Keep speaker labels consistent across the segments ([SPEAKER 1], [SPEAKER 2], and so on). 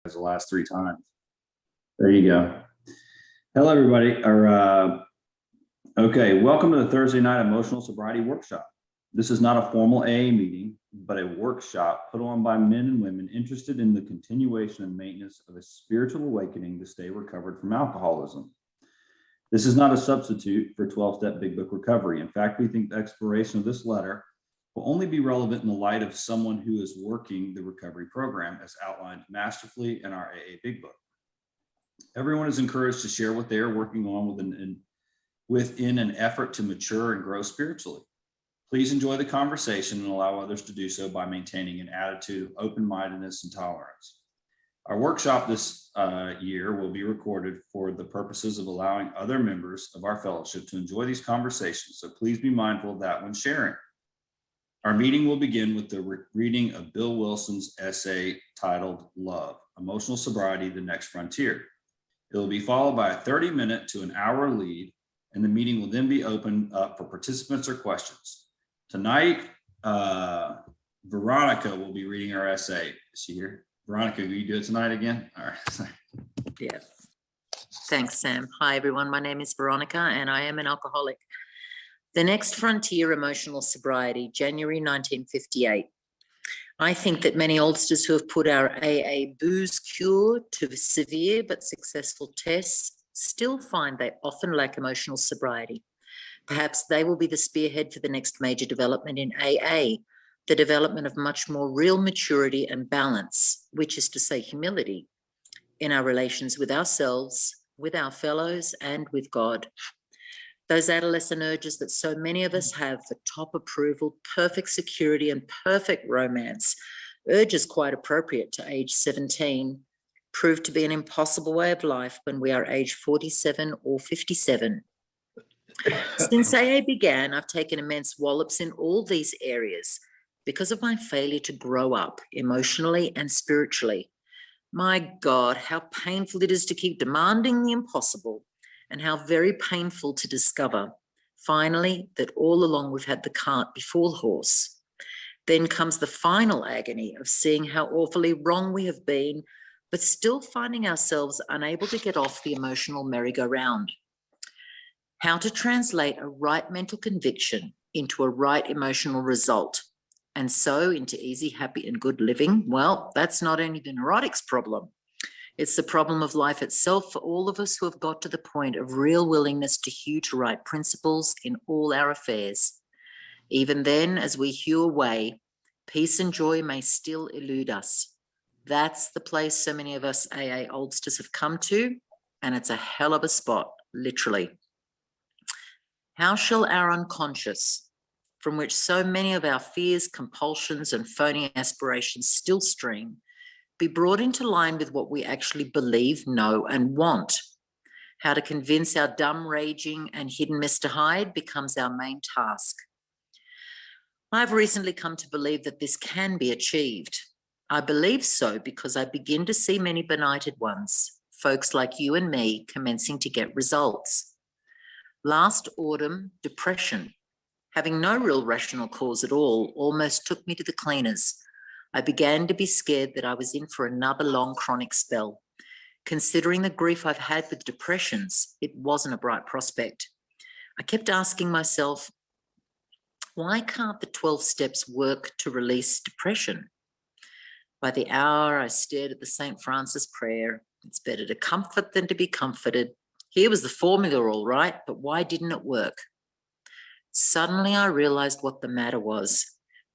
[SPEAKER 1] the last 3 times. There you go. Hello, everybody. Okay, welcome to the Thursday night emotional sobriety workshop. This is not a formal AA meeting, but a workshop put on by men and women interested in the continuation and maintenance of a spiritual awakening to stay recovered from alcoholism. This is not a substitute for 12-step Big Book recovery. In fact, we think the exploration of this letter will only be relevant in the light of someone who is working the recovery program as outlined masterfully in our AA Big Book. Everyone is encouraged to share what they are working on within an effort to mature and grow spiritually. Please enjoy the conversation and allow others to do so by maintaining an attitude of open-mindedness and tolerance. Our workshop this year will be recorded for the purposes of allowing other members of our fellowship to enjoy these conversations, so please be mindful of that when sharing. Our meeting will begin with the reading of Bill Wilson's essay titled Love, Emotional Sobriety, The Next Frontier. It will be followed by a 30-minute to an hour lead, and the meeting will then be opened up for participants or questions. Tonight, Veronica will be reading our essay. Is she here? Veronica, will you do it tonight again? All right.
[SPEAKER 2] Yeah. Thanks, Sam. Hi, everyone. My name is Veronica, and I am an alcoholic. The Next Frontier, Emotional Sobriety, January 1958. I think that many oldsters who have put our AA booze cure to severe but successful tests still find they often lack emotional sobriety. Perhaps they will be the spearhead for the next major development in AA, the development of much more real maturity and balance, which is to say humility, in our relations with ourselves, with our fellows, and with God. Those adolescent urges that so many of us have for top approval, perfect security, and perfect romance, urges quite appropriate to age 17, prove to be an impossible way of life when we are age 47 or 57. Since AA began, I've taken immense wallops in all these areas because of my failure to grow up emotionally and spiritually. My God, how painful it is to keep demanding the impossible, and how very painful to discover, finally, that all along we've had the cart before the horse. Then comes the final agony of seeing how awfully wrong we have been, but still finding ourselves unable to get off the emotional merry-go-round. How to translate a right mental conviction into a right emotional result, and so into easy, happy, and good living? Well, that's not only the neurotic's problem. It's the problem of life itself for all of us who have got to the point of real willingness to hew to right principles in all our affairs. Even then, as we hew away, peace and joy may still elude us. That's the place so many of us AA oldsters have come to, and it's a hell of a spot, literally. How shall our unconscious, from which so many of our fears, compulsions, and phony aspirations still stream, be brought into line with what we actually believe, know, and want? How to convince our dumb, raging, and hidden Mr. Hyde becomes our main task. I've recently come to believe that this can be achieved. I believe so because I begin to see many benighted ones, folks like you and me, commencing to get results. Last autumn, depression, having no real rational cause at all, almost took me to the cleaners. I began to be scared that I was in for another long chronic spell. Considering the grief I've had with depressions, it wasn't a bright prospect. I kept asking myself, why can't the 12 steps work to release depression? By the hour, I stared at the St. Francis prayer. It's better to comfort than to be comforted. Here was the formula all right, but why didn't it work? Suddenly I realized what the matter was.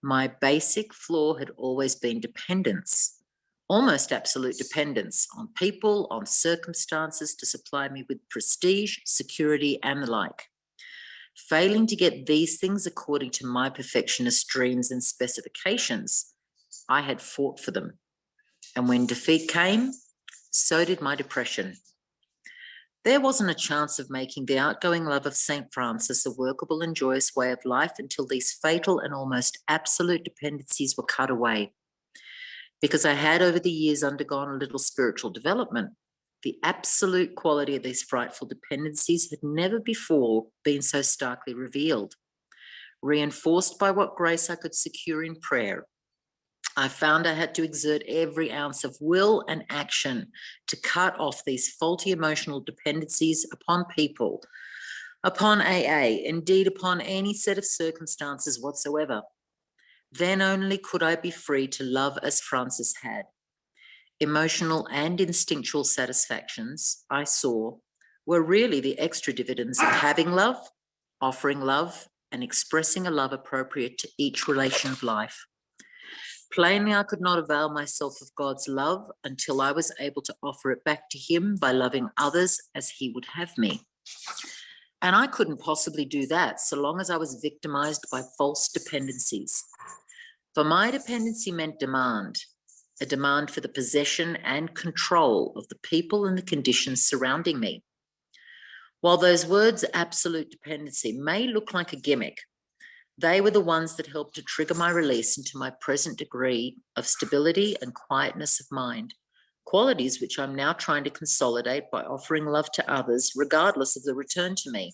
[SPEAKER 2] My basic flaw had always been dependence, almost absolute dependence on people, on circumstances to supply me with prestige, security, and the like. Failing to get these things according to my perfectionist dreams and specifications, I had fought for them. And when defeat came, so did my depression. There wasn't a chance of making the outgoing love of St. Francis a workable and joyous way of life until these fatal and almost absolute dependencies were cut away. Because I had over the years undergone a little spiritual development, the absolute quality of these frightful dependencies had never before been so starkly revealed, reinforced by what grace I could secure in prayer. I found I had to exert every ounce of will and action to cut off these faulty emotional dependencies upon people, upon AA, indeed upon any set of circumstances whatsoever. Then only could I be free to love as Francis had. Emotional and instinctual satisfactions, I saw, were really the extra dividends of having love, offering love, and expressing a love appropriate to each relation of life. Plainly, I could not avail myself of God's love until I was able to offer it back to him by loving others as he would have me. And I couldn't possibly do that so long as I was victimized by false dependencies. For my dependency meant demand, a demand for the possession and control of the people and the conditions surrounding me. While those words, absolute dependency, may look like a gimmick, they were the ones that helped to trigger my release into my present degree of stability and quietness of mind, qualities which I'm now trying to consolidate by offering love to others, regardless of the return to me.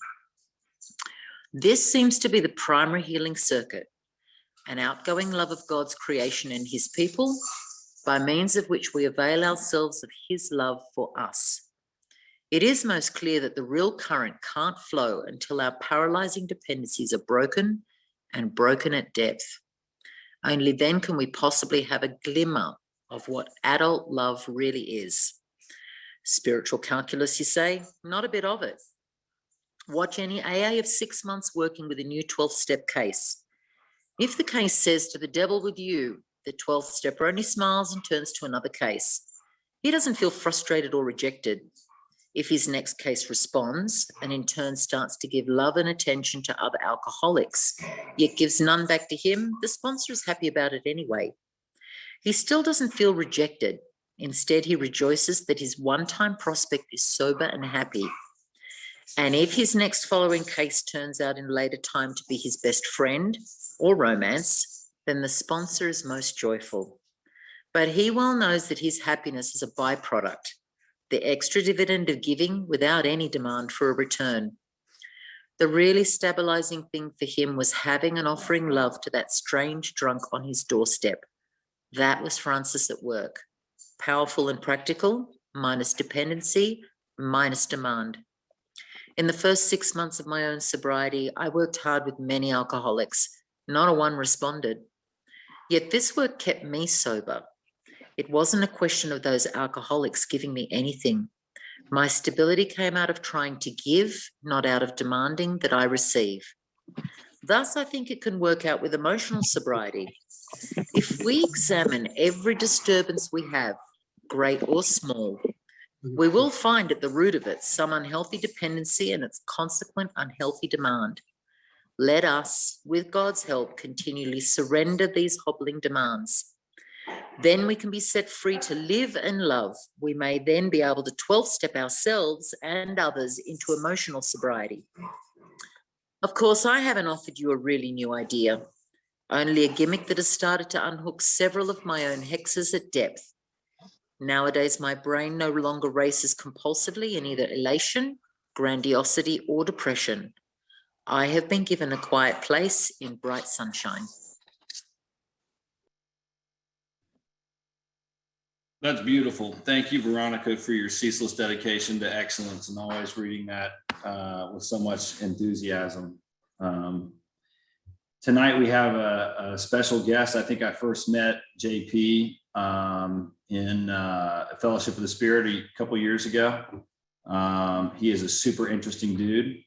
[SPEAKER 2] This seems to be the primary healing circuit, an outgoing love of God's creation and his people, by means of which we avail ourselves of his love for us. It is most clear that the real current can't flow until our paralyzing dependencies are broken, and broken at depth. Only then can we possibly have a glimmer of what adult love really is. Spiritual calculus, you say? Not a bit of it. Watch any AA of 6 months working with a new 12-step case. If the case says to the devil with you, the 12th stepper only smiles and turns to another case. He doesn't feel frustrated or rejected. If his next case responds and in turn starts to give love and attention to other alcoholics, yet gives none back to him, the sponsor is happy about it anyway. He still doesn't feel rejected. Instead, he rejoices that his one-time prospect is sober and happy. And if his next following case turns out in later time to be his best friend or romance, then the sponsor is most joyful. But he well knows that his happiness is a byproduct, the extra dividend of giving without any demand for a return. The really stabilizing thing for him was having and offering love to that strange drunk on his doorstep. That was Francis at work. Powerful and practical, minus dependency, minus demand. In the first 6 months of my own sobriety, I worked hard with many alcoholics. Not a one responded. Yet this work kept me sober. It wasn't a question of those alcoholics giving me anything. My stability came out of trying to give, not out of demanding that I receive. Thus, I think it can work out with emotional sobriety. If we examine every disturbance we have, great or small, we will find at the root of it some unhealthy dependency and its consequent unhealthy demand. Let us, with God's help, continually surrender these hobbling demands. Then we can be set free to live and love. We may then be able to 12-step ourselves and others into emotional sobriety. Of course, I haven't offered you a really new idea, only a gimmick that has started to unhook several of my own hexes at depth. Nowadays, my brain no longer races compulsively in either elation, grandiosity, or depression. I have been given a quiet place in bright sunshine.
[SPEAKER 1] That's beautiful. Thank you, Veronica, for your ceaseless dedication to excellence and always reading that with so much enthusiasm. Tonight we have a special guest. I think I first met JP in Fellowship of the Spirit a couple years ago. He is a super interesting dude.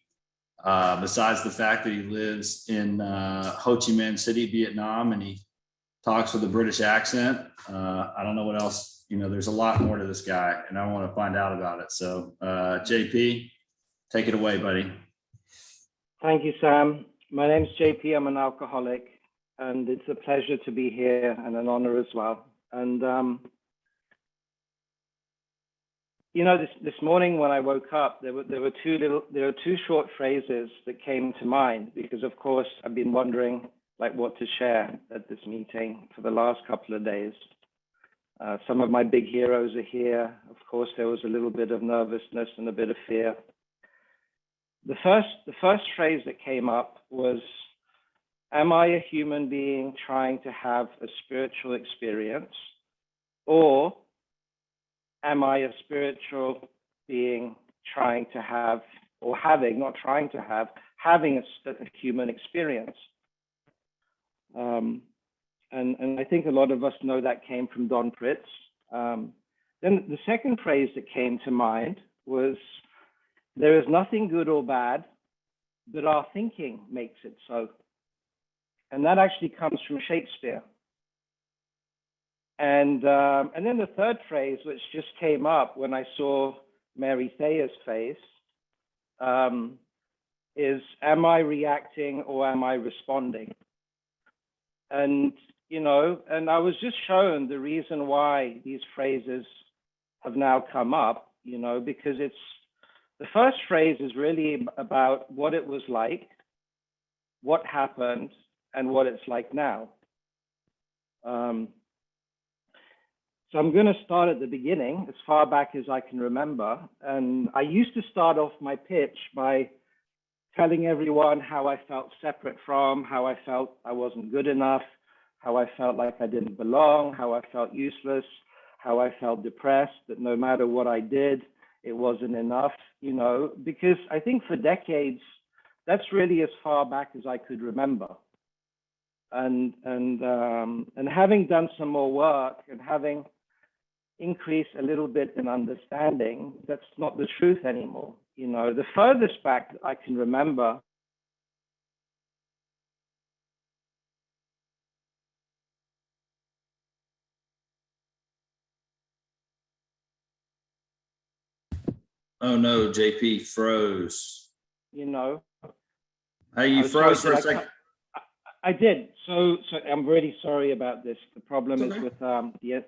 [SPEAKER 1] Besides the fact that he lives in Ho Chi Minh City, Vietnam, and he talks with a British accent, I don't know what else. You know, there's a lot more to this guy, and I want to find out about it. So, JP, take it away, buddy.
[SPEAKER 3] Thank you, Sam. My name's JP. I'm an alcoholic, and it's a pleasure to be here and an honor as well. And you know, this morning when I woke up, there were two short phrases that came to mind because, of course, I've been wondering like what to share at this meeting for the last couple of days. Some of my big heroes are here. Of course, there was a little bit of nervousness and a bit of fear. The first phrase that came up was, am I a human being trying to have a spiritual experience, or am I a spiritual being trying to have, or having, not trying to have, having a human experience? And I think a lot of us know that came from Don Fritz. Then the second phrase that came to mind was, there is nothing good or bad, but our thinking makes it so. And that actually comes from Shakespeare. And then the third phrase, which just came up when I saw Mary Thayer's face, is, am I reacting or am I responding? And, you know, and I was just shown the reason why these phrases have now come up, you know, because it's, the first phrase is really about what it was like, what happened, and what it's like now. So I'm going to start at the beginning, as far back as I can remember. And I used to start off my pitch by telling everyone how I felt separate from, how I felt I wasn't good enough, how I felt like I didn't belong, how I felt useless, how I felt depressed, that no matter what I did, it wasn't enough, you know, because I think for decades, that's really as far back as I could remember. And having done some more work and having increased a little bit in understanding, that's not the truth anymore. You know, the furthest back that I can remember
[SPEAKER 1] Oh no, JP froze.
[SPEAKER 3] you know,
[SPEAKER 1] Hey, you froze for a second.
[SPEAKER 3] I did. So I'm really sorry about this. The problem is with the.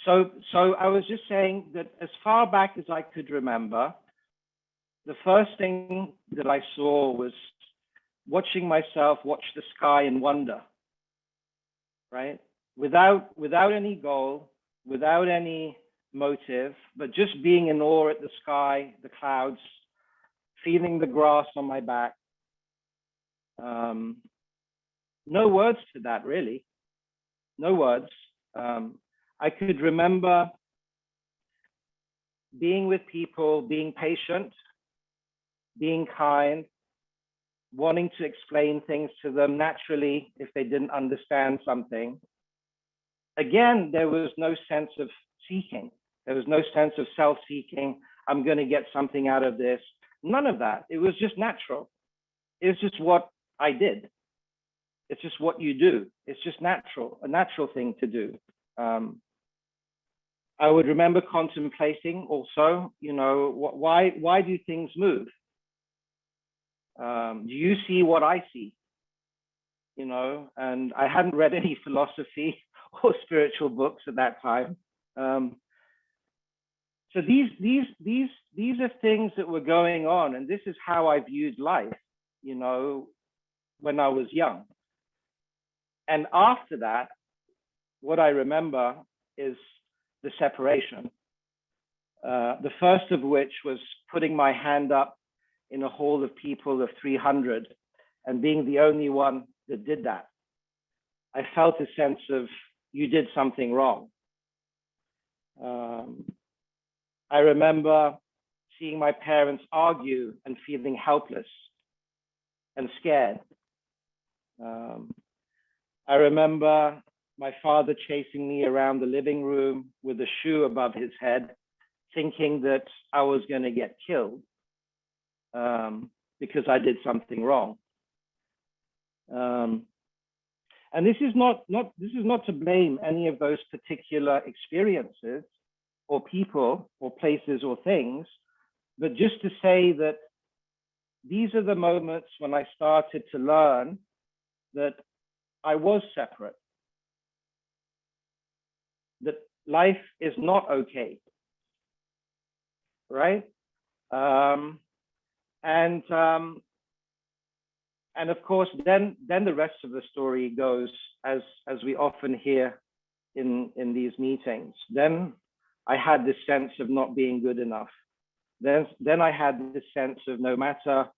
[SPEAKER 3] So I was just saying that as far back as I could remember, the first thing that I saw was watching myself watch the sky and wonder. Right, without any goal, without any motive, but just being in awe at the sky, the clouds, feeling the grass on my back. No words to that, really. No words. I could remember being with people, being patient, being kind, wanting to explain things to them naturally if they didn't understand something. Again, there was no sense of seeking. There was no sense of self-seeking. I'm going to get something out of this. None of that. It was just natural. It was just what I did. It's just what you do. It's just natural, a natural thing to do. I would remember contemplating also, you know, why do things move? Do you see what I see? You know, and I hadn't read any philosophy or spiritual books at that time. So these are things that were going on, and this is how I viewed life, you know, when I was young. And after that, what I remember is the separation. The first of which was putting my hand up in a hall of people of 300 and being the only one that did that. I felt a sense of, you did something wrong. I remember seeing my parents argue and feeling helpless and scared. I remember my father chasing me around the living room with a shoe above his head, thinking that I was going to get killed because I did something wrong. And this is not to blame any of those particular experiences or people or places or things, but just to say that these are the moments when I started to learn that I was separate, that life is not okay, right? And of course, then the rest of the story goes as we often hear in these meetings. Then I had this sense of not being good enough. Then I had this sense of no matter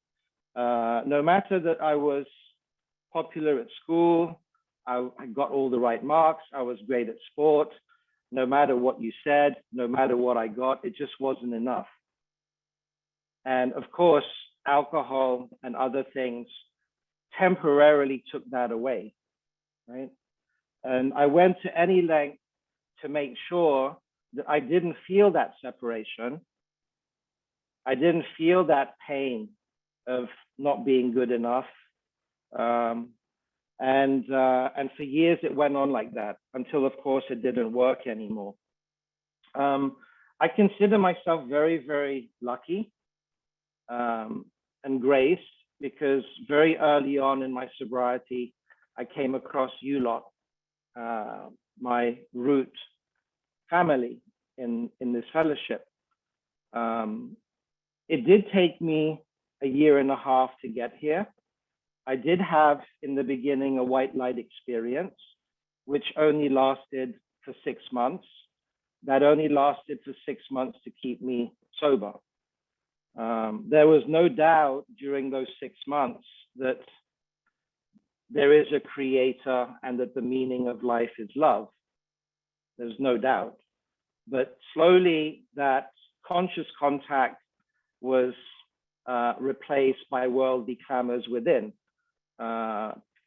[SPEAKER 3] that I was popular at school. I got all the right marks. I was great at sport. No matter what you said, no matter what I got, it just wasn't enough. And of course, alcohol and other things temporarily took that away, right? And I went to any length to make sure that I didn't feel that separation. I didn't feel that pain of not being good enough. And for years it went on like that until, of course, it didn't work anymore. I consider myself very, very lucky and graced, because very early on in my sobriety, I came across you lot, my root family in this fellowship. It did take me a year and a half to get here. I did have in the beginning a white light experience, which only lasted for 6 months. That only lasted for 6 months to keep me sober. There was no doubt during those 6 months that there is a creator and that the meaning of life is love. There's no doubt. But slowly that conscious contact was replaced by worldly clamors within,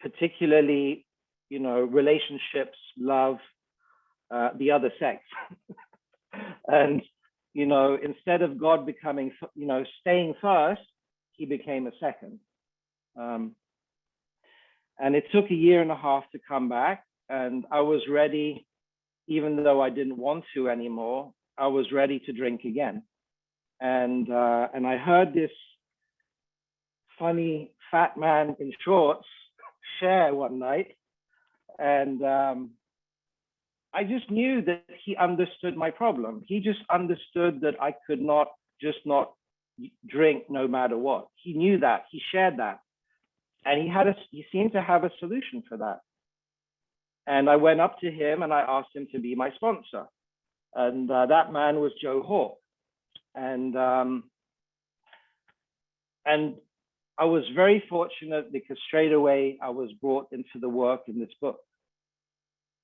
[SPEAKER 3] particularly, relationships, love, the other sex. And, instead of God becoming, staying first, he became a second. And it took a year and a half to come back, and I was ready, even though I didn't want to anymore, I was ready to drink again. And I heard this funny fat man in shorts share one night, and I just knew that he understood my problem. He just understood that I could not drink no matter what. He knew that. He shared that, and he seemed to have a solution for that. And I went up to him and I asked him to be my sponsor, and that man was Joe Hawk. And I was very fortunate because straight away I was brought into the work in this book.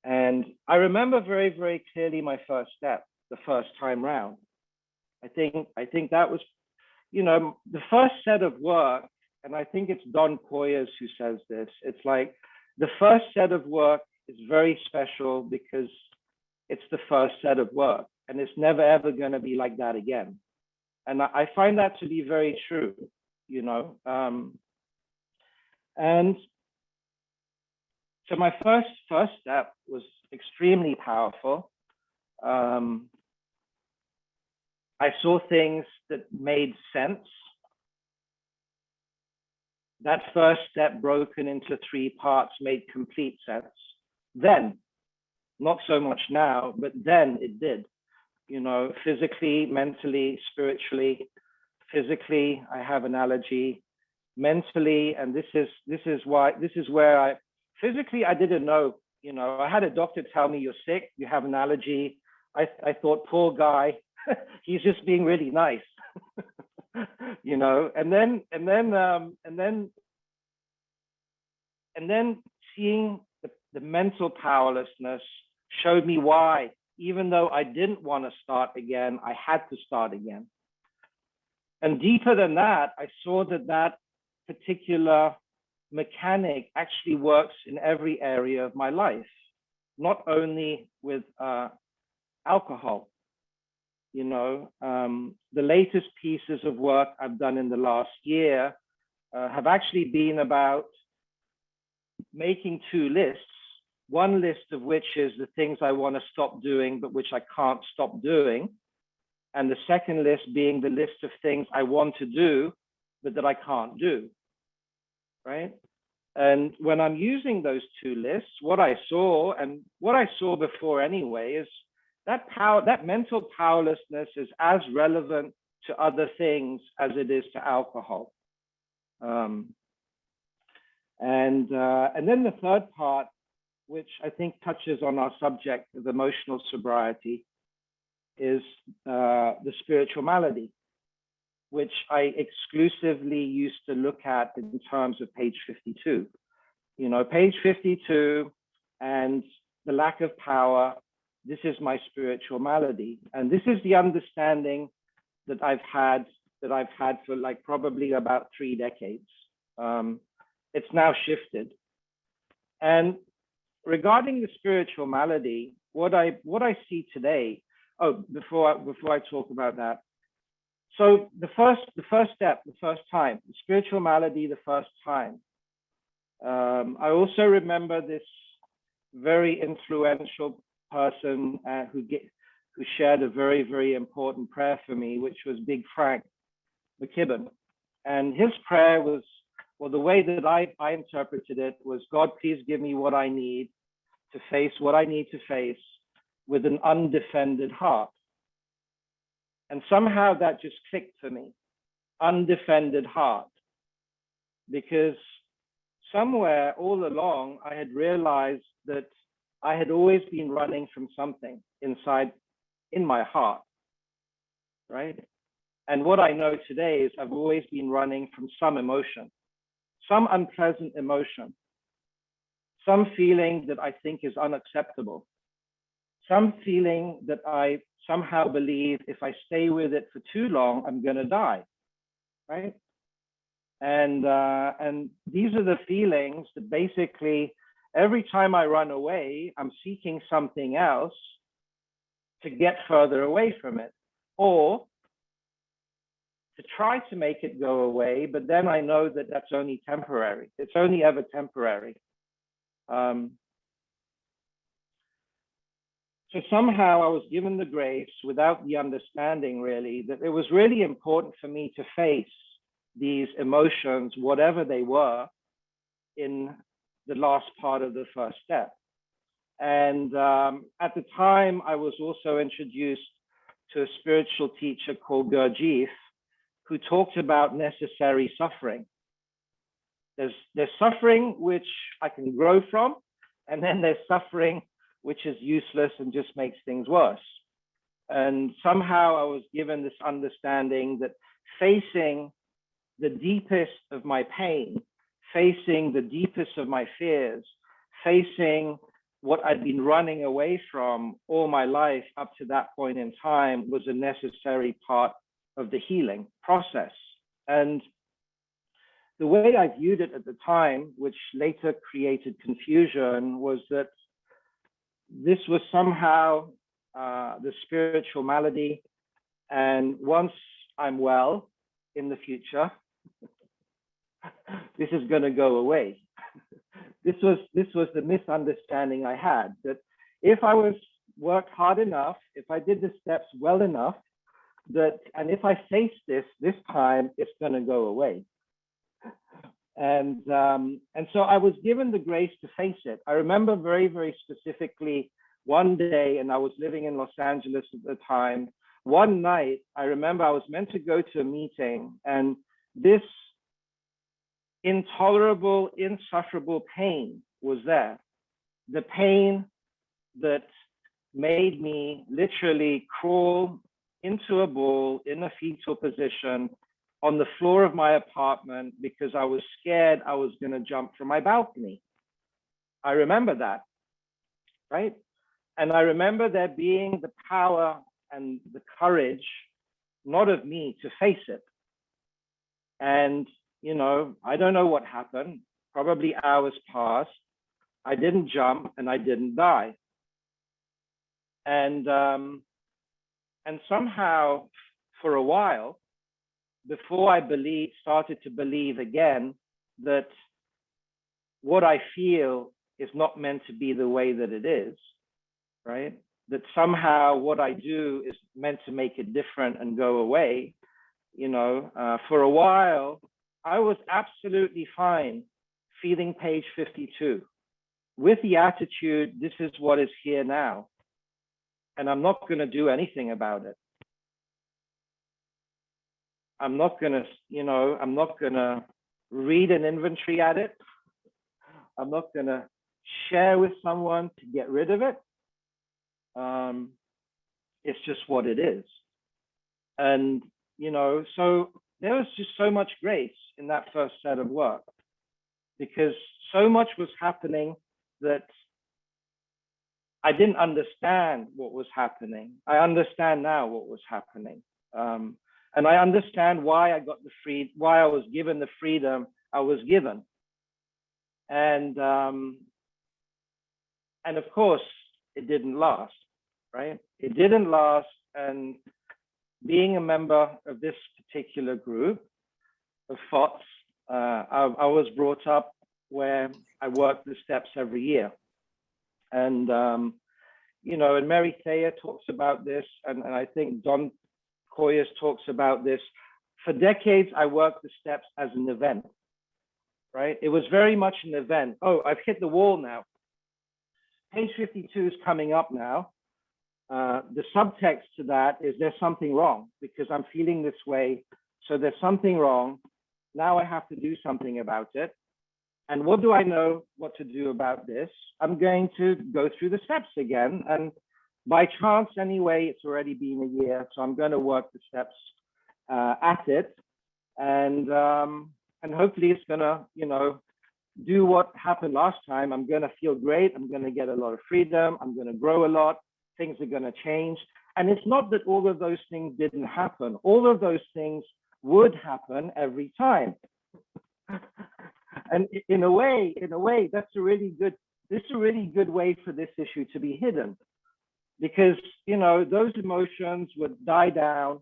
[SPEAKER 3] And I remember very, very clearly my first step, the first time round. I think that was, the first set of work, and I think it's Don Poyers who says this. It's like the first set of work is very special because it's the first set of work, and it's never ever going to be like that again. And I find that to be very true, and so my first step was extremely powerful. I saw things that made sense. That first step broken into 3 parts made complete sense. Then, not so much now, but then it did. Physically, mentally, spiritually. Physically, I have an allergy. Mentally, and this is where physically I didn't know. I had a doctor tell me, you're sick, you have an allergy. I thought, poor guy, he's just being really nice. And then seeing the mental powerlessness showed me why, even though I didn't want to start again, I had to start again. And deeper than that, I saw that particular mechanic actually works in every area of my life, not only with alcohol. The latest pieces of work I've done in the last year have actually been about making 2 lists. One list of which is the things I want to stop doing, but which I can't stop doing. And the second list being the list of things I want to do, but that I can't do, right? And when I'm using those 2 lists, what I saw before anyway, is that mental powerlessness is as relevant to other things as it is to alcohol. And then the third part, which I think touches on our subject of emotional sobriety, is the spiritual malady, which I exclusively used to look at in terms of page 52. page 52, and the lack of power, this is my spiritual malady. And this is the understanding that I've had for like probably about 3 decades. It's now shifted. And regarding the spiritual malady, what I see today, before I talk about that. So the first step, the first time, the spiritual malady, the first time. I also remember this very influential person who shared a very, very important prayer for me, which was Big Frank McKibben. And his prayer was, well, the way that I interpreted it was, God, please give me what I need to face what I need to face with an undefended heart. And somehow that just clicked for me, undefended heart, because somewhere all along I had realized that I had always been running from something inside in my heart, right? And what I know today is I've always been running from some emotion, some unpleasant emotion, some feeling that I think is unacceptable, some feeling that I somehow believe if I stay with it for too long, I'm going to die, right? And these are the feelings that basically every time I run away, I'm seeking something else to get further away from it, or to try to make it go away, but then I know that that's only temporary. It's only ever temporary. So somehow I was given the grace without the understanding really that it was really important for me to face these emotions, whatever they were, in the last part of the first step. And at the time, I was also introduced to a spiritual teacher called Gurdjieff, who talked about necessary suffering. There's suffering which I can grow from, and then there's suffering which is useless and just makes things worse. And somehow I was given this understanding that facing the deepest of my pain, facing the deepest of my fears, facing what I'd been running away from all my life up to that point in time was a necessary part of the healing process. And the way I viewed it at the time, which later created confusion, was that this was somehow the spiritual malady. And once I'm well in the future, this is going to go away. This was the misunderstanding I had, that if I worked hard enough, if I did the steps well enough, and if I face this time, it's going to go away. And so I was given the grace to face it. I remember very, very specifically one day, and I was living in Los Angeles at the time. One night, I remember I was meant to go to a meeting, and this intolerable, insufferable pain was there. The pain that made me literally crawl into a ball in a fetal position on the floor of my apartment because I was scared I was going to jump from my balcony. I remember that, right? And I remember there being the power and the courage, not of me, to face it. And, I don't know what happened. Probably hours passed. I didn't jump and I didn't die. And somehow, for a while, before I started to believe again that what I feel is not meant to be the way that it is, right? That somehow what I do is meant to make it different and go away. For a while, I was absolutely fine feeling page 52 with the attitude, this is what is here now, and I'm not going to do anything about it. I'm not going to read an inventory at it. I'm not going to share with someone to get rid of it. It's just what it is. And, so there was just so much grace in that first set of work, because so much was happening that I didn't understand what was happening. I understand now what was happening. And I understand why I got why I was given the freedom I was given. And of course, it didn't last, right? It didn't last. And being a member of this particular group of FOTS, I was brought up where I worked the steps every year. And, you know, and Mary Thayer talks about this, and I think Don Coyers talks about this. For decades, I worked the steps as an event, right? It was very much an event. Oh, I've hit the wall now. Page 52 is coming up now. The subtext to that is there's something wrong because I'm feeling this way. So there's something wrong. Now I have to do something about it. And what do I know what to do about this? I'm going to go through the steps again. And by chance, anyway, it's already been a year. So I'm going to work the steps at it. And hopefully it's going to, you know, do what happened last time. I'm going to feel great. I'm going to get a lot of freedom. I'm going to grow a lot. Things are going to change. And it's not that all of those things didn't happen. All of those things would happen every time. And in a way, that's a really good way for this issue to be hidden, because, you know, those emotions would die down.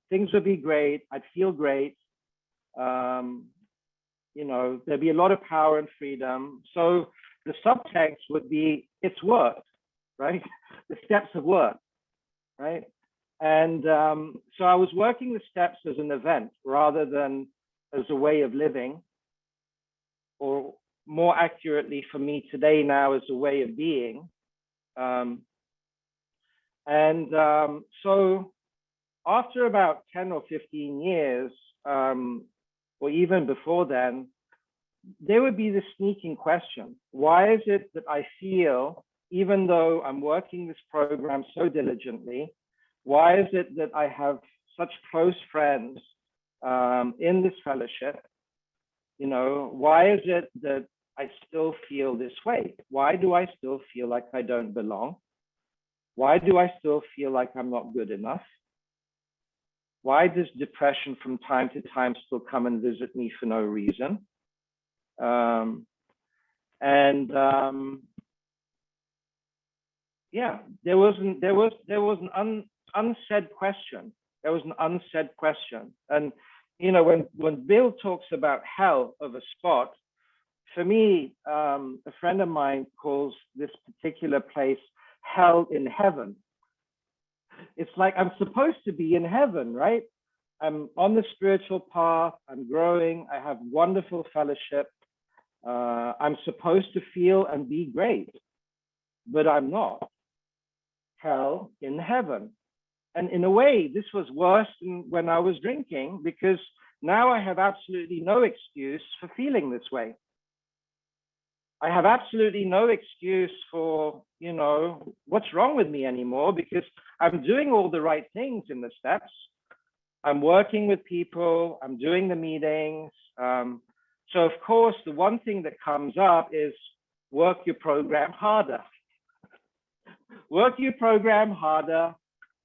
[SPEAKER 3] Things would be great. I'd feel great. You know, there'd be a lot of power and freedom. So the subtext would be, it's worked, right? The steps have worked, right? And so I was working the steps as an event rather than as a way of living, or more accurately for me today now as a way of being. So after about 10 or 15 years, or even before then, there would be this sneaking question. Why is it that I feel, even though I'm working this program so diligently, why is it that I have such close friends in this fellowship? You know, why is it that I still feel this way? Why do I still feel like I don't belong? Why do I still feel like I'm not good enough? Why does depression from time to time still come and visit me for no reason? Yeah, there was an unsaid question. There was an unsaid question. And, you know, when Bill talks about hell of a spot, for me, a friend of mine calls this particular place hell in heaven. It's like I'm supposed to be in heaven, right? I'm on the spiritual path, I'm growing, I have wonderful fellowship. I'm supposed to feel and be great, but I'm not. Hell in heaven. And in a way, this was worse than when I was drinking, because now I have absolutely no excuse for feeling this way. I have absolutely no excuse for, you know, what's wrong with me anymore, because I'm doing all the right things in the steps. I'm working with people, I'm doing the meetings. So of course, the one thing that comes up is work your program harder. Work your program harder.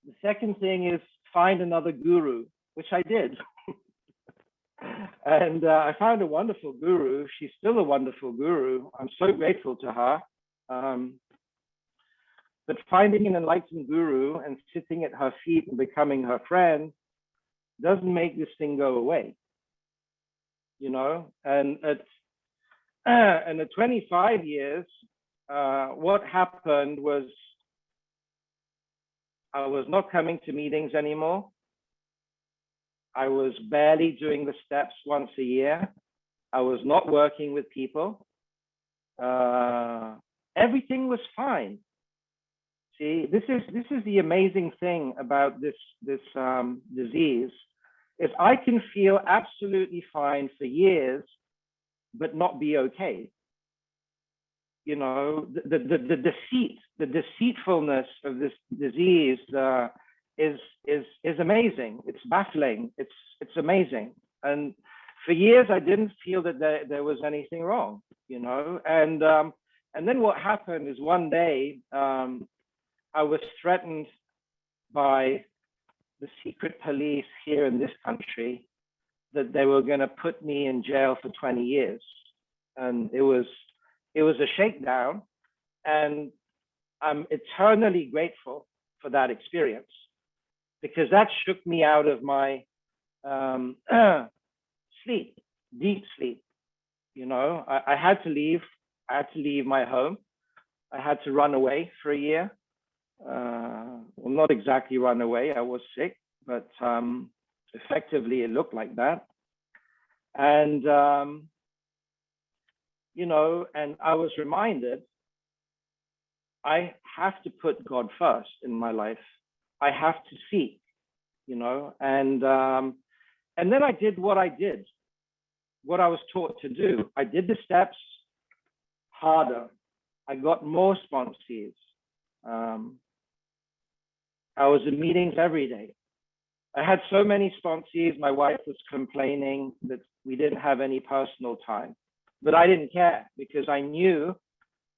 [SPEAKER 3] The second thing is find another guru, which I did. And I found a wonderful guru. She's still a wonderful guru. I'm so grateful to her. But finding an enlightened guru and sitting at her feet and becoming her friend doesn't make this thing go away, you know? And at 25 years, what happened was I was not coming to meetings anymore. I was barely doing the steps once a year. I was not working with people. Everything was fine. See, this is the amazing thing about this disease, is I can feel absolutely fine for years, but not be okay. You know, the deceitfulness of this disease is amazing. It's baffling. It's amazing. And for years, I didn't feel that there was anything wrong, and then what happened is one day, I was threatened by the secret police here in this country that they were going to put me in jail for 20 years. And it was a shakedown. And I'm eternally grateful for that experience, because that shook me out of my sleep, deep sleep. I had to leave. I had to leave my home. I had to run away for a year. Well, not exactly run away. I was sick, but effectively it looked like that. And, and I was reminded, I have to put God first in my life. I have to seek, and then I did what I did, what I was taught to do. I did the steps harder. I got more sponsees. I was in meetings every day. I had so many sponsees, my wife was complaining that we didn't have any personal time, but I didn't care, because I knew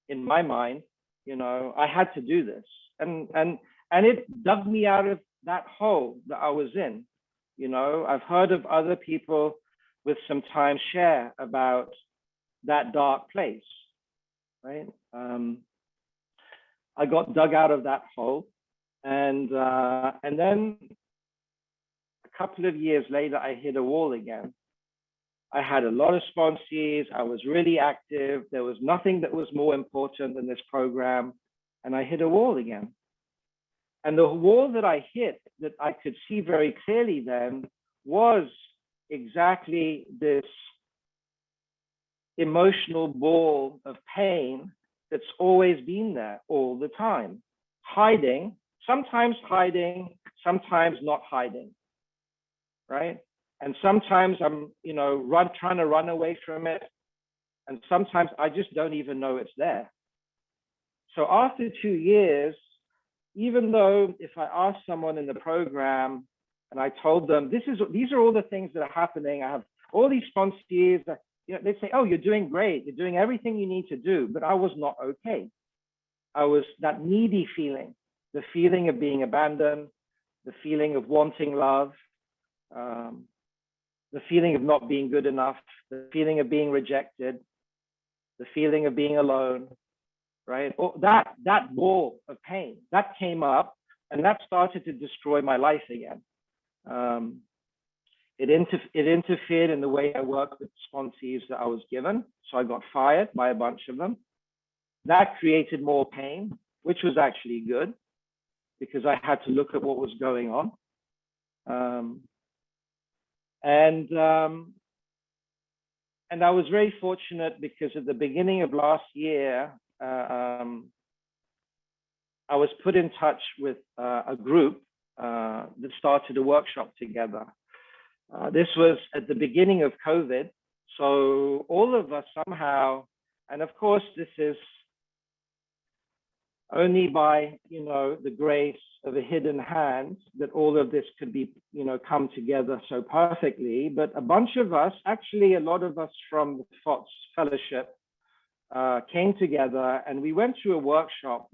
[SPEAKER 3] in my mind, I had to do this. And it dug me out of that hole that I was in. I've heard of other people with some time share about that dark place, right? I got dug out of that hole. And then a couple of years later, I hit a wall again. I had a lot of sponsees. I was really active. There was nothing that was more important than this program. And I hit a wall again. And the wall that I hit, that I could see very clearly then, was exactly this emotional ball of pain that's always been there all the time, hiding, sometimes not hiding, right? And sometimes I'm, trying to run away from it. And sometimes I just don't even know it's there. So after 2 years, even though if I asked someone in the program and I told them, these are all the things that are happening, I have all these sponsees, they'd say, oh, you're doing great. You're doing everything you need to do. But I was not okay. I was that needy feeling, the feeling of being abandoned, the feeling of wanting love, the feeling of not being good enough, the feeling of being rejected, the feeling of being alone, right? That ball of pain, that came up, and that started to destroy my life again. It interfered in the way I worked with sponsees that I was given. So I got fired by a bunch of them. That created more pain, which was actually good, because I had to look at what was going on. And I was very fortunate, because at the beginning of last year, I was put in touch with a group that started a workshop together. This was at the beginning of COVID. So all of us somehow, and of course, this is only by, the grace of a hidden hand that all of this could be, come together so perfectly. But a bunch of us, actually a lot of us from the FOTS Fellowship, came together, and we went through a workshop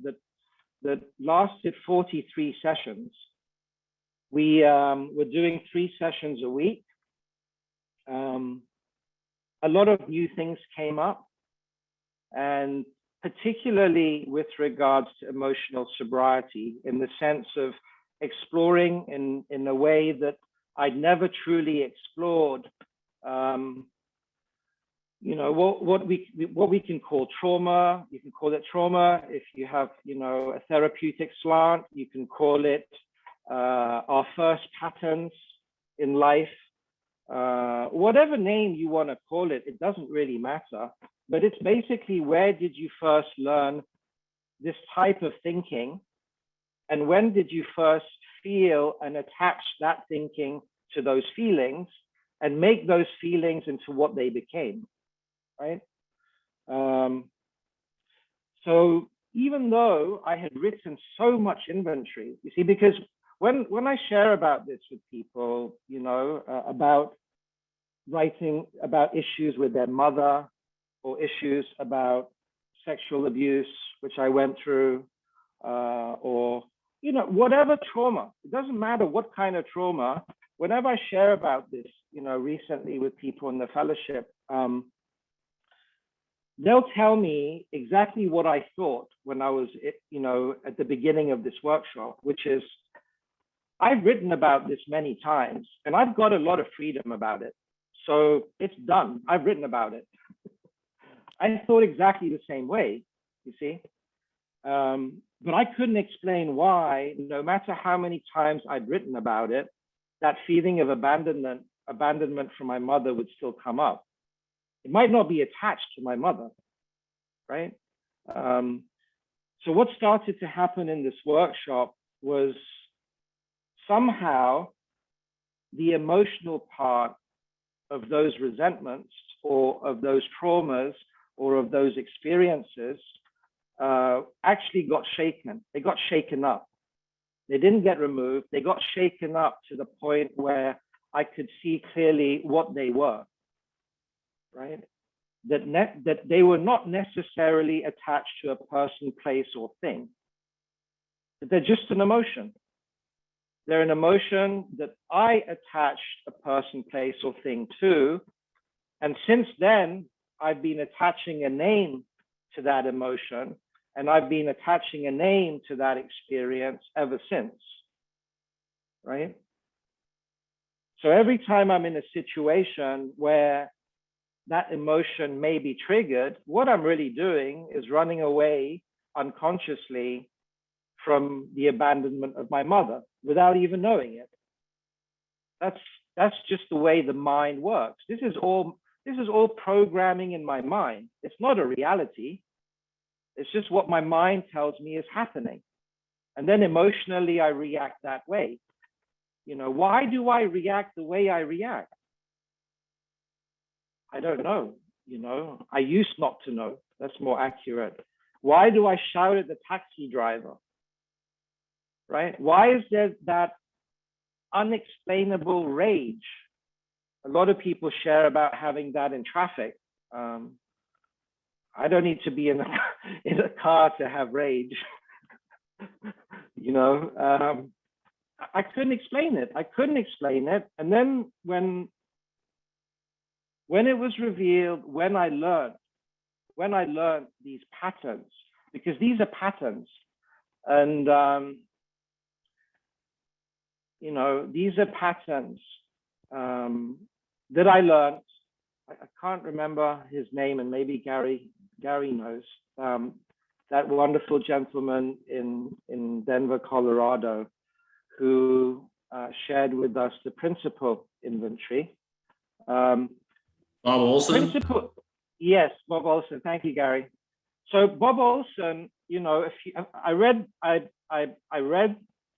[SPEAKER 3] that lasted 43 sessions. We were doing 3 sessions a week. A lot of new things came up, and particularly with regards to emotional sobriety, in the sense of exploring in a way that I'd never truly explored, what we can call trauma. You can call it trauma if you have, a therapeutic slant. You can call it our first patterns in life. Whatever name you want to call it, it doesn't really matter. But it's basically, where did you first learn this type of thinking? And when did you first feel and attach that thinking to those feelings and make those feelings into what they became, right? So even though I had written so much inventory, you see, because when I share about this with people, about writing about issues with their mother or issues about sexual abuse, which I went through, or, you know, whatever trauma. It doesn't matter what kind of trauma. Whenever I share about this, you know, recently with people in the fellowship, they'll tell me exactly what I thought when I was, you know, at the beginning of this workshop, which is, I've written about this many times and I've got a lot of freedom about it. So it's done. I've written about it. I thought exactly the same way, you see. But I couldn't explain why, no matter how many times I'd written about it, that feeling of abandonment from my mother would still come up. It might not be attached to my mother, right? So what started to happen in this workshop was somehow the emotional part of those resentments or of those traumas or of those experiences actually got shaken. They got shaken up. They didn't get removed. They got shaken up to the point where I could see clearly what they were, right? That they were not necessarily attached to a person, place, or thing. That they're just an emotion. They're an emotion that I attached a person, place, or thing to. And since then, I've been attaching a name to that emotion, and I've been attaching a name to that experience ever since, right? So every time I'm in a situation where that emotion may be triggered, what I'm really doing is running away unconsciously from the abandonment of my mother without even knowing it. That's just the way the mind works. This is all programming in my mind. It's not a reality. It's just what my mind tells me is happening. And then emotionally, I react that way. You know, why do I react the way I react? I don't know. You know, I used not to know. That's more accurate. Why do I shout at the taxi driver? Right? Why is there that unexplainable rage? A lot of people share about having that in traffic. I don't need to be in a car to have rage. You know, I couldn't explain it. I couldn't explain it. And then when it was revealed, when I learned these patterns, because these are patterns, and you know, these are patterns that I learned. I can't remember his name, and maybe Gary knows. That wonderful gentleman in Denver, Colorado, who shared with us the principle inventory.
[SPEAKER 1] Bob Olson?
[SPEAKER 3] Yes, Bob Olson. Thank you, Gary. So Bob Olson, you know, I read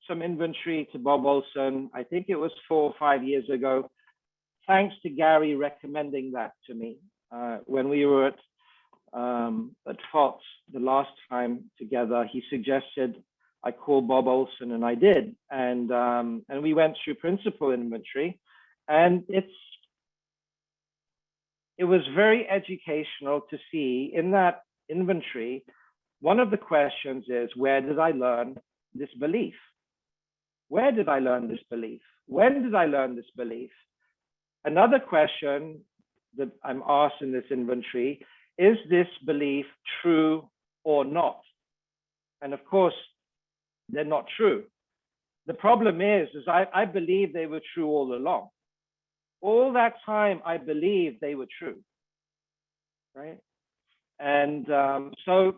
[SPEAKER 3] some inventory to Bob Olson. I think it was 4 or 5 years ago. Thanks to Gary recommending that to me when we were at Fox the last time together. He suggested I call Bob Olson, and I did, and we went through principal inventory, and it was very educational to see in that inventory. One of the questions is, where did I learn this belief? Where did I learn this belief? When did I learn this belief? Another question that I'm asked in this inventory, is this belief true or not? And of course, they're not true. The problem is I believe they were true all along. All that time, I believed they were true, right? And so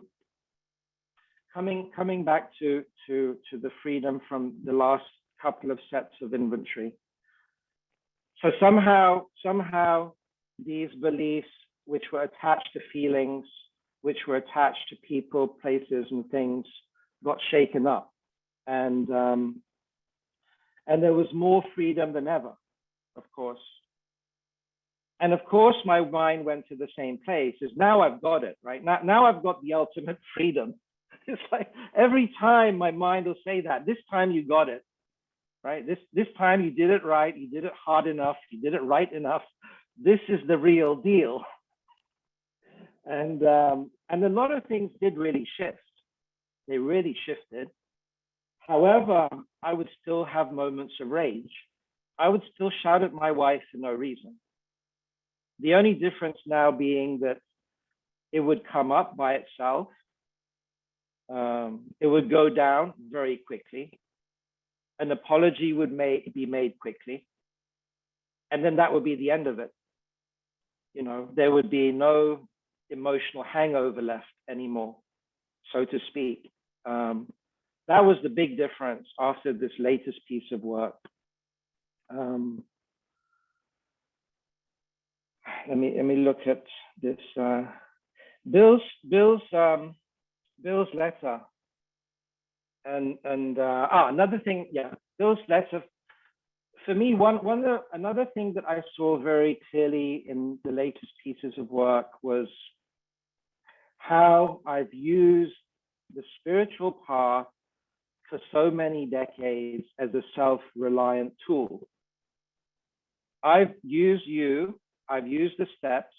[SPEAKER 3] coming back to the freedom from the last couple of sets of inventory. So somehow these beliefs, which were attached to feelings, which were attached to people, places, and things, got shaken up, and there was more freedom than ever, of course. And of course, my mind went to the same place. Is now I've got it, right? Now I've got the ultimate freedom. It's like every time my mind will say that, this time you got it, right? This time you did it right. You did it hard enough. You did it right enough. this is the real deal. And a lot of things did really shift. They really shifted. However, I would still have moments of rage. I would still shout at my wife for no reason. The only difference now being that it would come up by itself. It would go down very quickly. An apology would be made quickly. And then that would be the end of it. You know, there would be no emotional hangover left anymore, so to speak. That was the big difference after this latest piece of work. Let me look at this. Bill's letter, and another thing, yeah, Bill's letter. For me, another thing that I saw very clearly in the latest pieces of work was how I've used the spiritual path for so many decades as a self-reliant tool. I've used you, I've used the steps,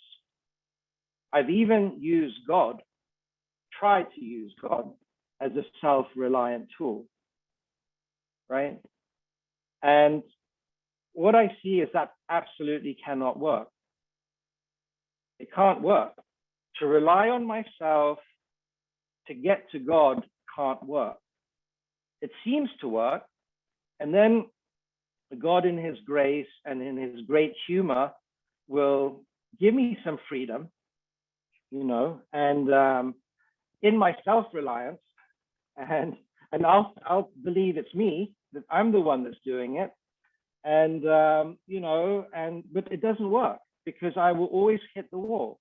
[SPEAKER 3] I've even used God, tried to use God as a self-reliant tool, right? And what I see is that absolutely cannot work. It can't work. To rely on myself to get to God can't work. It seems to work, and then God in his grace and in his great humor will give me some freedom, you know, and in my self-reliance, and I'll believe it's me, that I'm the one that's doing it. And, you know, but it doesn't work because I will always hit the wall,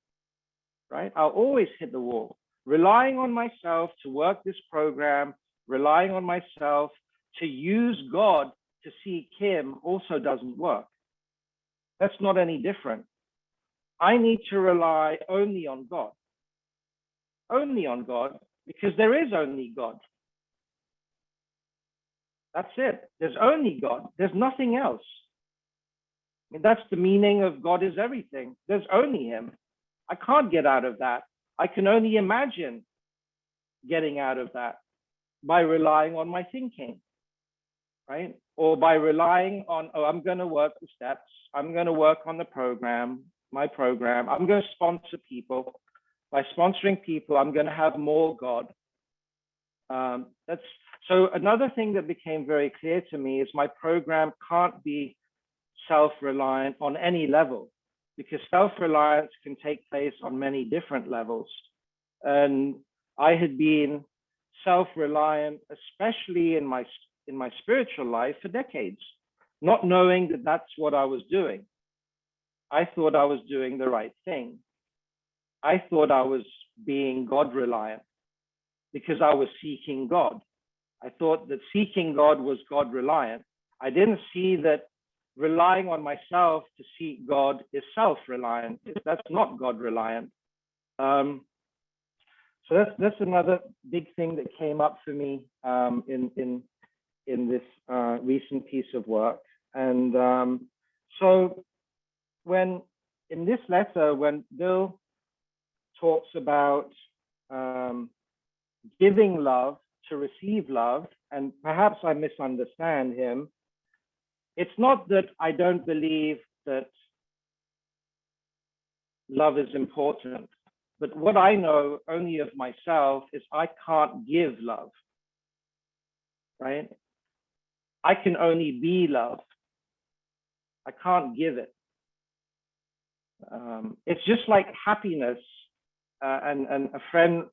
[SPEAKER 3] right? I'll always hit the wall. Relying on myself to work this program, relying on myself to use God to seek him also doesn't work. That's not any different. I need to rely only on God. Only on God, because there is only God. That's it. There's only God. There's nothing else. I mean, that's the meaning of God is everything. There's only him. I can't get out of that. I can only imagine getting out of that by relying on my thinking, right? Or by relying on, oh, I'm going to work the steps. I'm going to work on the program, my program. I'm going to sponsor people. By sponsoring people, I'm going to have more God. So another thing that became very clear to me is my program can't be self-reliant on any level, because self-reliance can take place on many different levels. And I had been self-reliant, especially in my spiritual life, for decades, not knowing that that's what I was doing. I thought I was doing the right thing. I thought I was being God-reliant because I was seeking God. I thought that seeking God was God-reliant. I didn't see that relying on myself to seek God is self-reliant. That's not God-reliant. So that's another big thing that came up for me in this recent piece of work. And so when in this letter, when Bill talks about giving love to receive love, and perhaps I misunderstand him, it's not that I don't believe that love is important, but what I know only of myself is I can't give love, right? I can only be love. I can't give it. It's just like happiness, and a friend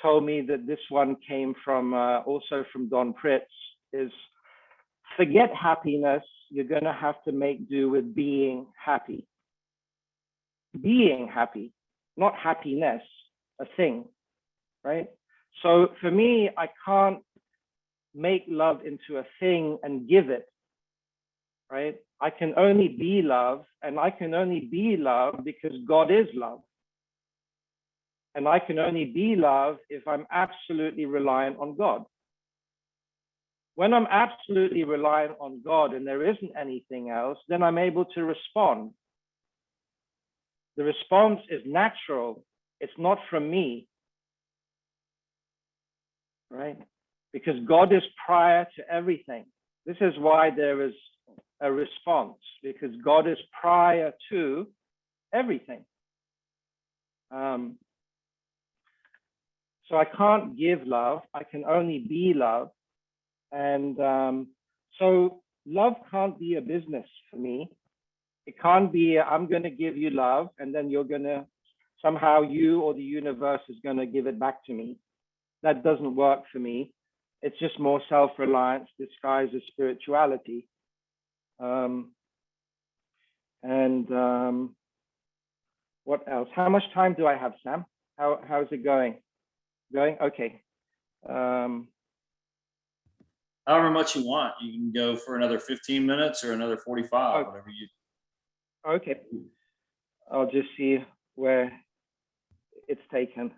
[SPEAKER 3] told me that this one came from also from Don Pritz, is forget happiness, you're going to have to make do with being happy. Being happy, not happiness, a thing, right? So for me, I can't make love into a thing and give it, right? I can only be love, and I can only be love because God is love. And I can only be love if I'm absolutely reliant on God. When I'm absolutely reliant on God and there isn't anything else, then I'm able to respond. The response is natural. It's not from me, right? Because God is prior to everything. This is why there is a response, because God is prior to everything. So I can't give love, I can only be love. And so love can't be a business for me. It can't be, I'm going to give you love, and then you're going to, somehow you or the universe is going to give it back to me. That doesn't work for me. It's just more self-reliance disguised as spirituality. What else? How much time do I have, Sam? How's it going? Okay.
[SPEAKER 1] However much you want. You can go for another 15 minutes or another 45, whatever you.
[SPEAKER 3] Okay. I'll just see where it's taken.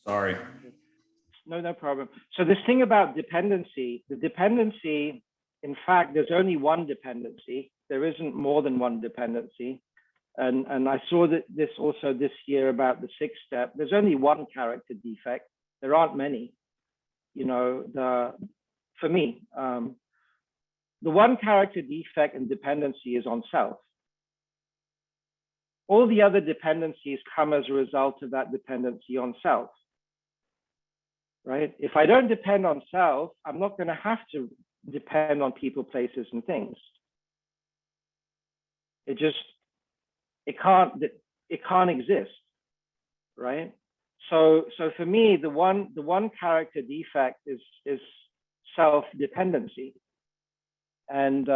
[SPEAKER 1] Sorry.
[SPEAKER 3] No problem. So this thing about dependency, the dependency, in fact, there's only one dependency. There isn't more than one dependency. And I saw that this also this year about the 6th step. There's only one character defect. There aren't many. You know, for me, the one character defect and dependency is on self. All the other dependencies come as a result of that dependency on self, right? If I don't depend on self, I'm not going to have to depend on people, places, and things. It can't exist, right? So for me, the one character defect is self-dependency, and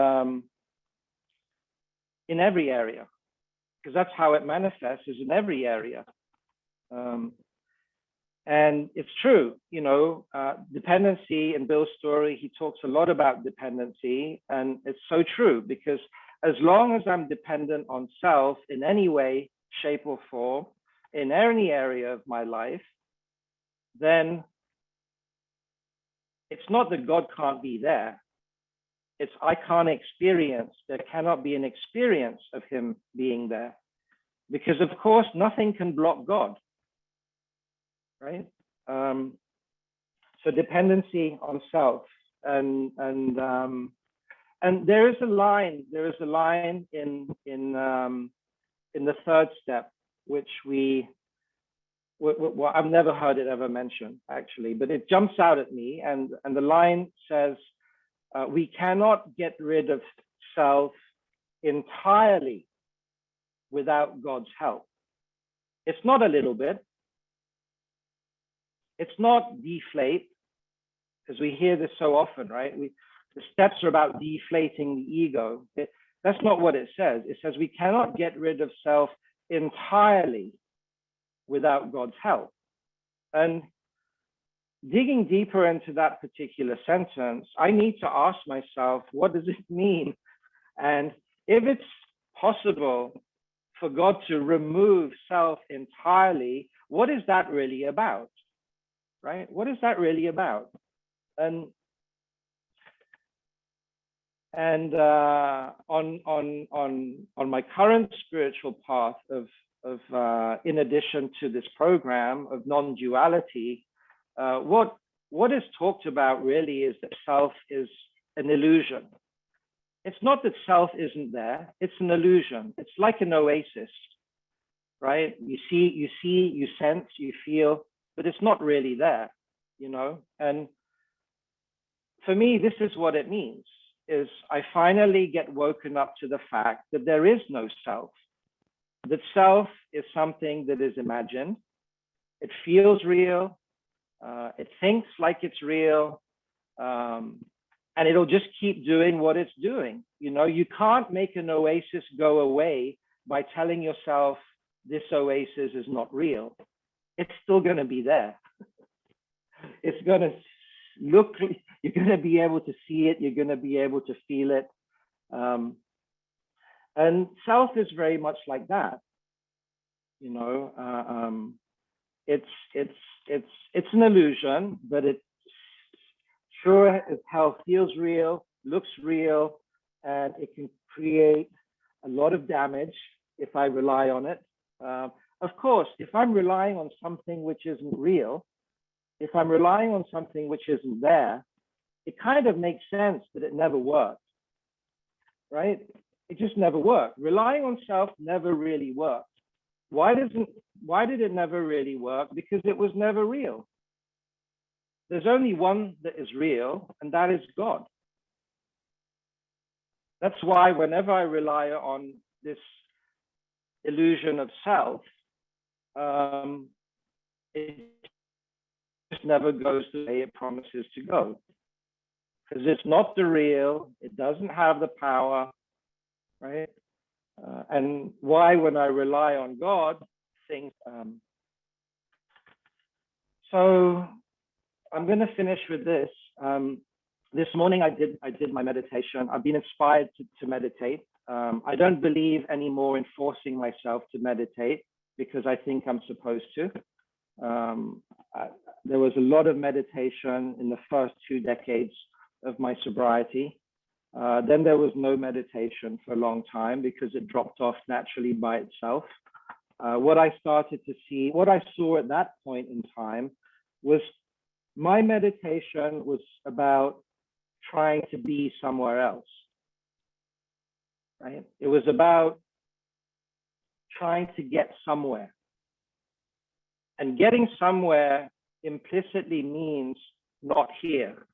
[SPEAKER 3] in every area, because that's how it manifests, is in every area. And it's true, you know, dependency. In Bill's story, he talks a lot about dependency, and it's so true, because as long as I'm dependent on self in any way, shape, or form, in any area of my life, then it's not that God can't be there. It's I can't experience, there cannot be an experience of him being there. Because of course, nothing can block God, right? So dependency on self, and there is a line in the 3rd step, which well, I've never heard it ever mentioned, actually, but it jumps out at me. And the line says, we cannot get rid of self entirely without God's help. It's not a little bit. It's not deflate, because we hear this so often, right? The steps are about deflating the ego. That's not what it says. It says we cannot get rid of self entirely without God's help. And digging deeper into that particular sentence, I need to ask myself, what does it mean? And if it's possible for God to remove self entirely, what is that really about? Right? What is that really about? And on my current spiritual path of in addition to this program of non-duality, what is talked about really is that self is an illusion. It's not that self isn't there, it's an illusion. It's like an oasis, right? You see, you sense, you feel, but it's not really there, you know? And for me, this is what it means, is I finally get woken up to the fact that there is no self, that self is something that is imagined, it feels real, it thinks like it's real, and it'll just keep doing what it's doing. You know, you can't make an oasis go away by telling yourself this oasis is not real. It's still going to be there. It's going to look, you're going to be able to see it, you're going to be able to feel it. And self is very much like that. You know, it's an illusion, but it sure as hell feels real, looks real, and it can create a lot of damage if I rely on it. Of course, if I'm relying on something which isn't real, if I'm relying on something which isn't there, it kind of makes sense that it never worked, right? It just never worked. Relying on self never really worked. Why did it never really work? Because it was never real. There's only one that is real, and that is God. That's why whenever I rely on this illusion of self, it just never goes the way it promises to go. Because it's not the real, it doesn't have the power, right? And why, when I rely on God, things. So I'm going to finish with this. This morning I did my meditation. I've been inspired to meditate. I don't believe anymore in forcing myself to meditate because I think I'm supposed to. There was a lot of meditation in the first 2 decades of my sobriety. Then there was no meditation for a long time because it dropped off naturally by itself. What I started to see, what I saw at that point in time was my meditation was about trying to be somewhere else, right? It was about trying to get somewhere. And getting somewhere implicitly means not here.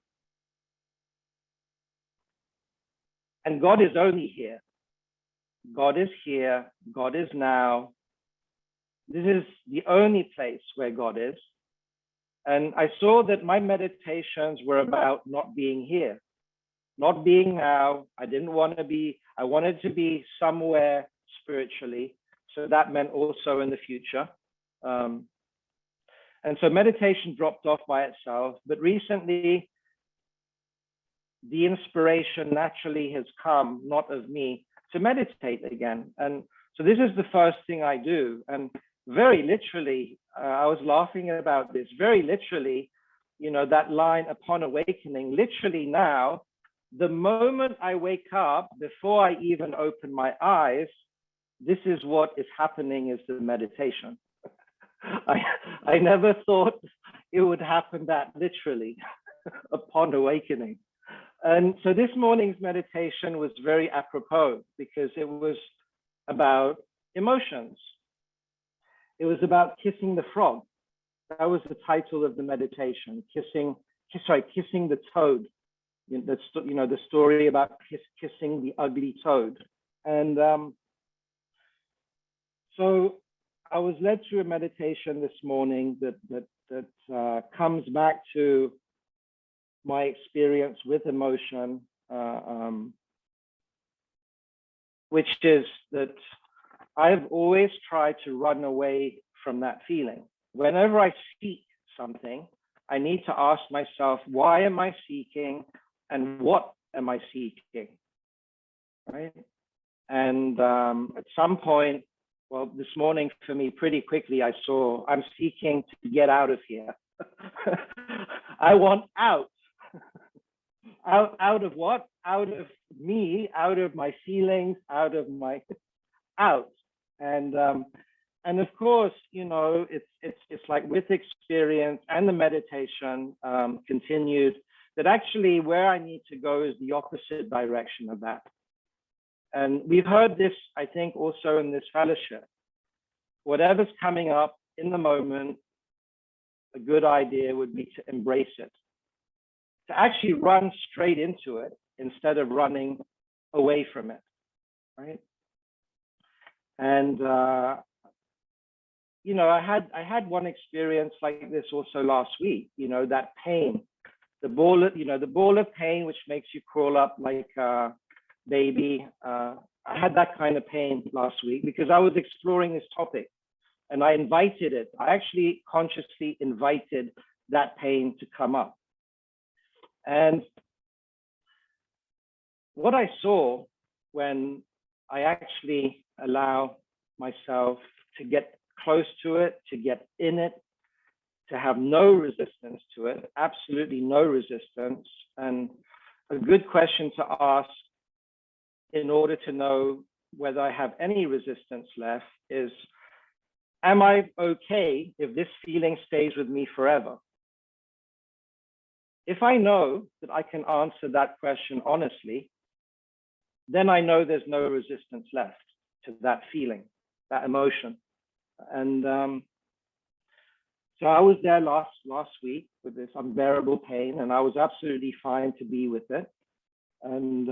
[SPEAKER 3] And God is only here. God is here. God is now. This is the only place where God is. And I saw that my meditations were about not being here, not being now. I didn't want to be, I wanted to be somewhere spiritually. So that meant also in the future. And so meditation dropped off by itself. But recently, the inspiration naturally has come, not of me, to meditate again. And so this is the first thing I do. And very literally, I was laughing about this, very literally, you know, that line, upon awakening, literally now, the moment I wake up, before I even open my eyes, this is what is happening is the meditation. I never thought it would happen that literally upon awakening. And so this morning's meditation was very apropos because it was about emotions. It was about kissing the frog. That was the title of the meditation, kissing the toad. You know, the story about kissing the ugly toad. And so I was led through a meditation this morning that comes back to my experience with emotion, which is that I've always tried to run away from that feeling. Whenever I seek something, I need to ask myself, why am I seeking and what am I seeking, right? And at some point, well, this morning for me, pretty quickly, I saw I'm seeking to get out of here. I want out. Out of what? Out of me, out of my feelings, out of my out. And of course, you know, it's like with experience and the meditation continued, that actually where I need to go is the opposite direction of that. And we've heard this, I think, also in this fellowship. Whatever's coming up in the moment, a good idea would be to embrace it, to actually run straight into it instead of running away from it, right? And you know, I had one experience like this also last week. You know, that pain, the ball of pain which makes you crawl up like a baby. I had that kind of pain last week because I was exploring this topic, and I invited it. I actually consciously invited that pain to come up. And what I saw when I actually allow myself to get close to it, to get in it, to have no resistance to it, absolutely no resistance. And a good question to ask in order to know whether I have any resistance left is, am I okay if this feeling stays with me forever? If I know that I can answer that question honestly, then I know there's no resistance left to that feeling, that emotion. And so I was there last week with this unbearable pain, and I was absolutely fine to be with it. And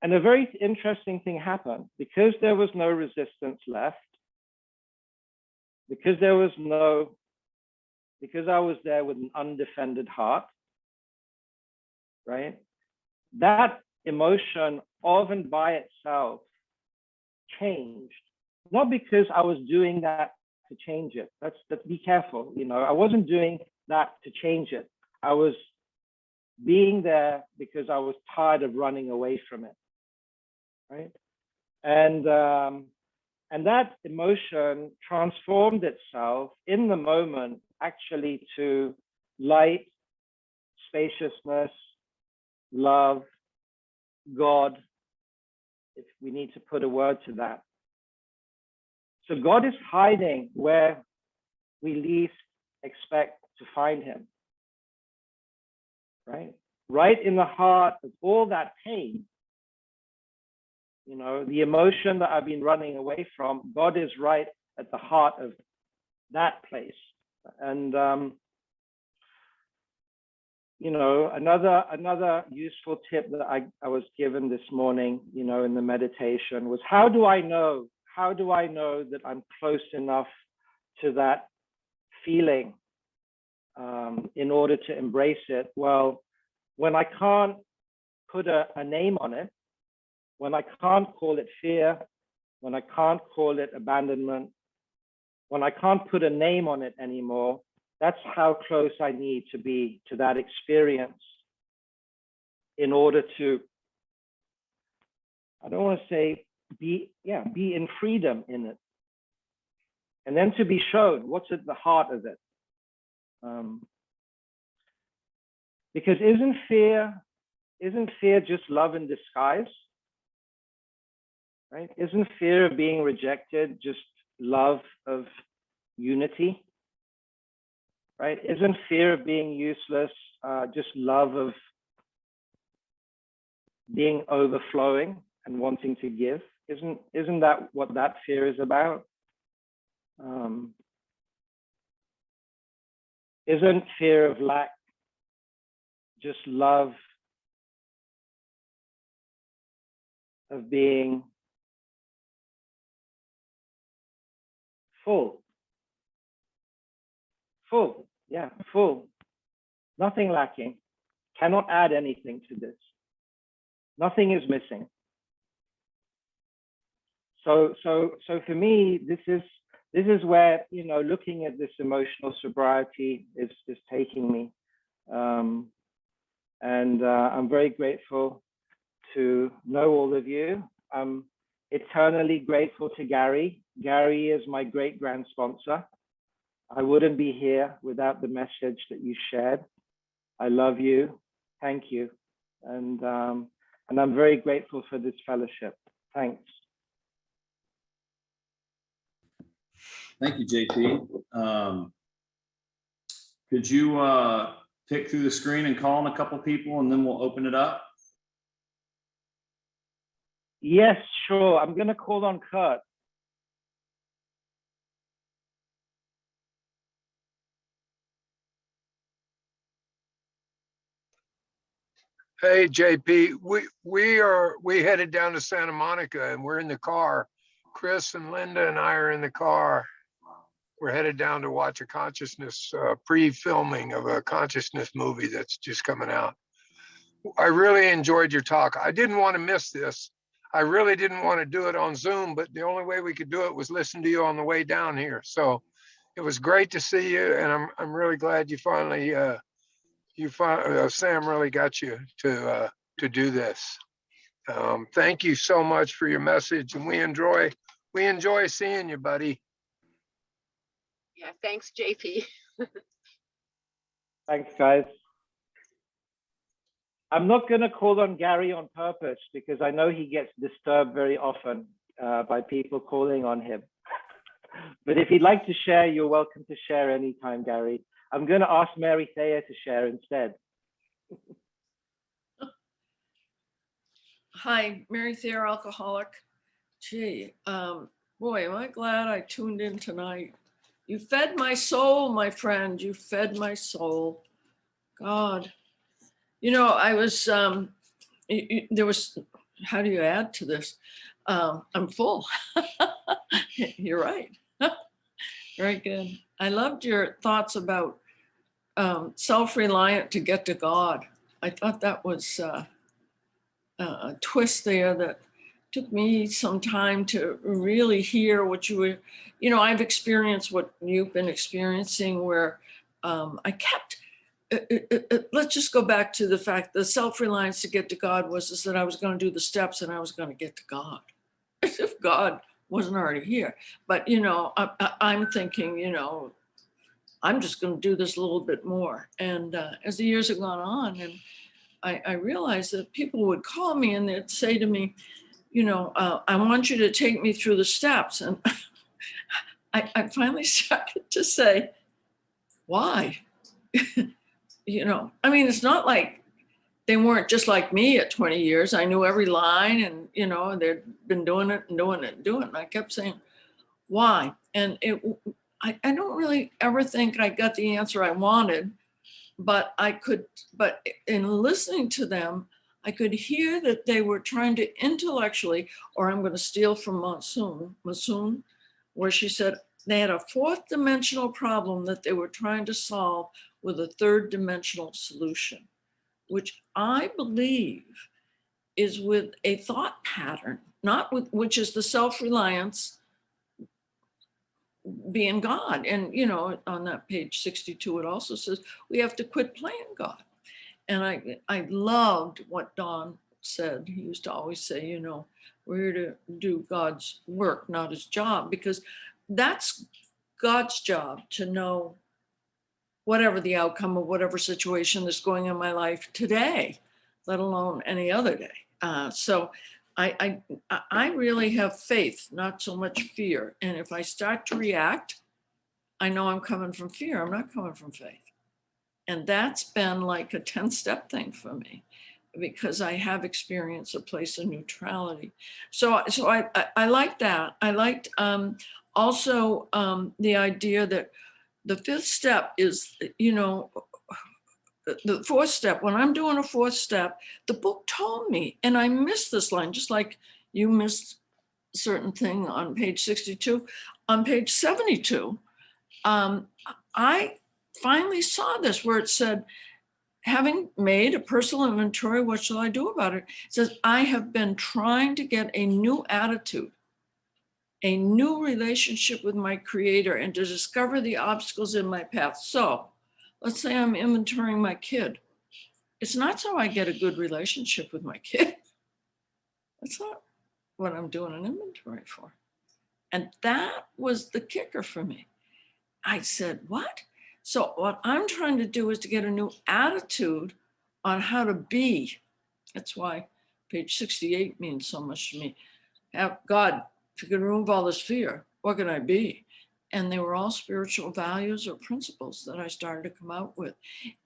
[SPEAKER 3] a very interesting thing happened. Because there was no resistance left, because I was there with an undefended heart, right? That emotion of and by itself changed. Not because I was doing that to change it. Let's be careful. You know, I wasn't doing that to change it. I was being there because I was tired of running away from it, right? And that emotion transformed itself in the moment actually to light, spaciousness, love, God, if we need to put a word to that. So God is hiding where we least expect to find him, right? Right in the heart of all that pain, you know, the emotion that I've been running away from, God is right at the heart of that place. And, you know, another useful tip that I was given this morning, you know, in the meditation was, how do I know that I'm close enough to that feeling in order to embrace it? Well, when I can't put a name on it, when I can't call it fear, when I can't call it abandonment, when I can't put a name on it anymore, that's how close I need to be to that experience in order to, I don't want to say be in freedom in it. And then to be shown what's at the heart of it. Because isn't fear just love in disguise? Right? Isn't fear of being rejected just love of unity? Right? Isn't fear of being useless just love of being overflowing and wanting to give? Isn't that what that fear is about? Isn't fear of lack just love of being full? Full, yeah, full. Nothing lacking. Cannot add anything to this. Nothing is missing. So for me, this is where, you know, looking at this emotional sobriety is taking me. And I'm very grateful to know all of you. I'm eternally grateful to Gary. Gary is my great grand sponsor. I wouldn't be here without the message that you shared. I love you. Thank you. And I'm very grateful for this fellowship. Thanks.
[SPEAKER 1] Thank you, JP. Could you pick through the screen and call on a couple people, and then we'll open it up?
[SPEAKER 3] Yes, sure. I'm going to call on Kurt.
[SPEAKER 4] Hey, JP, we headed down to Santa Monica and we're in the car. Chris and Linda and I are in the car. We're headed down to watch a consciousness pre-filming of a consciousness movie that's just coming out. I really enjoyed your talk. I didn't want to miss this. I really didn't want to do it on Zoom, but the only way we could do it was listen to you on the way down here. So it was great to see you, and I'm really glad you finally Sam really got you to do this. Thank you so much for your message, and we enjoy seeing you, buddy.
[SPEAKER 5] Yeah, thanks, JP.
[SPEAKER 3] Thanks, guys. I'm not going to call on Gary on purpose because I know he gets disturbed very often by people calling on him. But if you'd like to share, you're welcome to share anytime, Gary. I'm going to ask Mary Thayer to share instead.
[SPEAKER 6] Hi, Mary Thayer, alcoholic. Gee, boy, am I glad I tuned in tonight. You fed my soul, my friend. You fed my soul. God. You know, I was, there was, how do you add to this? I'm full. You're right. Very good. I loved your thoughts about self-reliant to get to God. I thought that was a twist there that took me some time to really hear what you were, you know, I've experienced what you've been experiencing where I kept, let's just go back to the fact the self-reliance to get to God was is that I was going to do the steps and I was going to get to God as if God wasn't already here. But, you know, I'm thinking, you know, I'm just going to do this a little bit more. And as the years have gone on, and I realized that people would call me and they'd say to me, you know, I want you to take me through the steps. And I finally started to say, why? You know, I mean, it's not like they weren't just like me at 20 years. I knew every line and, you know, they'd been doing it and doing it and doing it. And I kept saying, why? And I don't really ever think I got the answer I wanted, but but in listening to them, I could hear that they were trying to intellectually, or I'm going to steal from Masoon, where she said they had a fourth dimensional problem that they were trying to solve with a third dimensional solution, which I believe is with a thought pattern, not with, which is the self-reliance being God. And, you know, on that page 62, it also says we have to quit playing God. And I loved what Don said. He used to always say, you know, we're here to do God's work, not his job, because that's God's job to know whatever the outcome of whatever situation that's going in my life today, let alone any other day. So I really have faith, not so much fear. And if I start to react, I know I'm coming from fear. I'm not coming from faith. And that's been like a 10-step thing for me because I have experienced a place of neutrality. So I like that. I liked also the idea that the fifth step is, you know, the fourth step. When I'm doing a fourth step, the book told me, and I missed this line, just like you missed a certain thing on page 62. On page 72, I finally saw this where it said, having made a personal inventory, what shall I do about it? It says, I have been trying to get a new attitude, a new relationship with my creator, and to discover the obstacles in my path. So let's say I'm inventorying my kid. It's not so I get a good relationship with my kid. That's not what I'm doing an inventory for. And that was the kicker for me. I said, what? So what I'm trying to do is to get a new attitude on how to be. That's why page 68 means so much to me. God, if you can remove all this fear, what can I be? And they were all spiritual values or principles that I started to come out with.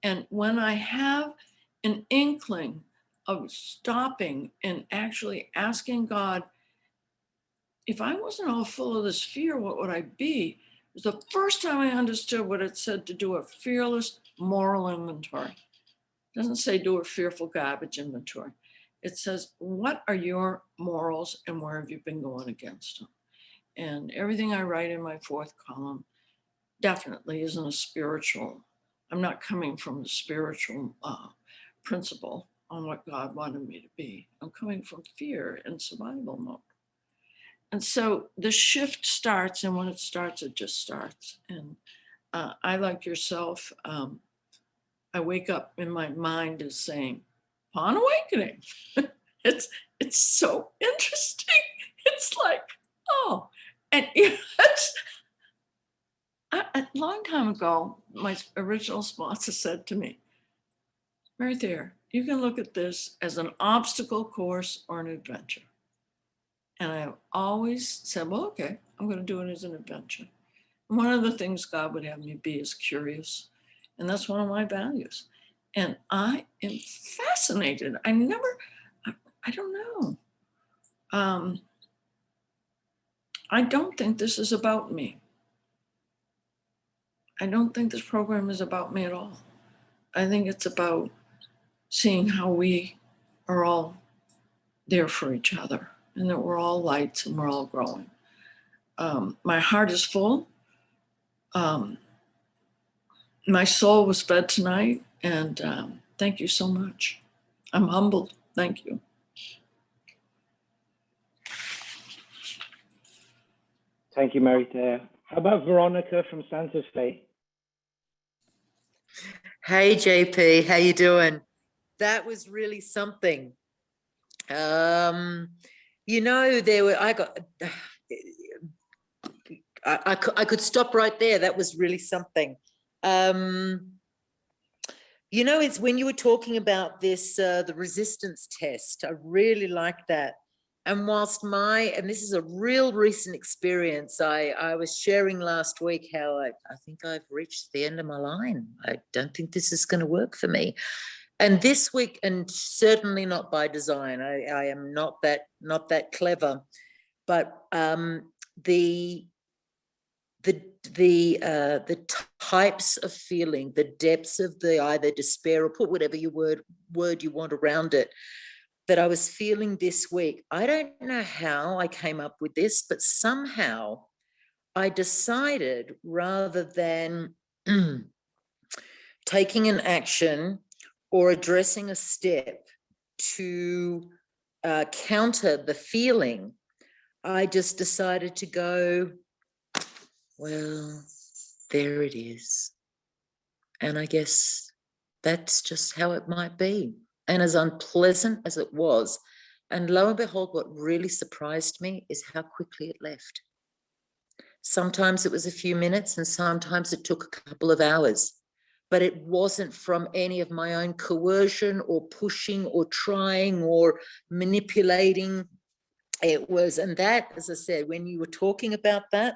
[SPEAKER 6] And when I have an inkling of stopping and actually asking God, if I wasn't all full of this fear, what would I be? It was the first time I understood what it said to do a fearless moral inventory. It doesn't say do a fearful garbage inventory. It says, what are your morals and where have you been going against them? And everything I write in my fourth column definitely isn't a spiritual. I'm not coming from the spiritual principle on what God wanted me to be. I'm coming from fear and survival mode. And so the shift starts, and when it starts, it just starts. And I, like yourself, I wake up and my mind is saying, upon awakening. it's so interesting. It's like, oh, and you know, a long time ago, my original sponsor said to me, Mary Thayer, you can look at this as an obstacle course or an adventure. And I always said, well, okay, I'm going to do it as an adventure. And one of the things God would have me be is curious. And that's one of my values. And I am fascinated. I don't know. I don't think this is about me. I don't think this program is about me at all. I think it's about seeing how we are all there for each other and that we're all lights and we're all growing. My heart is full. My soul was fed tonight, and thank you so much. I'm humbled. Thank you.
[SPEAKER 3] Thank you, Mary Thayer. How about Veronica from Santa Fe?
[SPEAKER 2] Hey, JP, how you doing? That was really something. I could stop right there. That was really something. It's when you were talking about this, the resistance test, I really like that. And whilst and this is a real recent experience, I was sharing last week how I think I've reached the end of my line. I don't think this is going to work for me. And this week, and certainly not by design, I am not that clever, but the types of feeling, the depths of the either despair, or put whatever word you want around it, that I was feeling this week. I don't know how I came up with this, but somehow I decided, rather than taking an action or addressing a step to counter the feeling, I just decided to go, well, there it is. And I guess that's just how it might be. And as unpleasant as it was, and lo and behold, what really surprised me is how quickly it left. Sometimes it was a few minutes and sometimes it took a couple of hours, but it wasn't from any of my own coercion or pushing or trying or manipulating. It was, and that, as I said, when you were talking about that,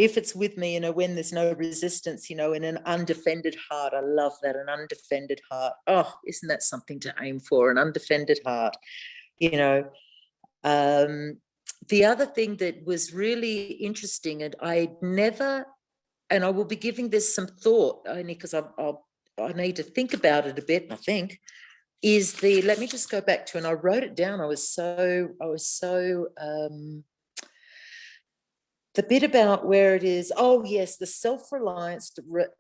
[SPEAKER 2] if it's with me, when there's no resistance, in an undefended heart. I love that, an undefended heart. Oh, isn't that something to aim for, an undefended heart? The other thing that was really interesting, and I will be giving this some thought, only because I need to think about it a bit, I think, is let me just go back to, and I wrote it down. I was so the bit about where it is, oh yes, the self-reliance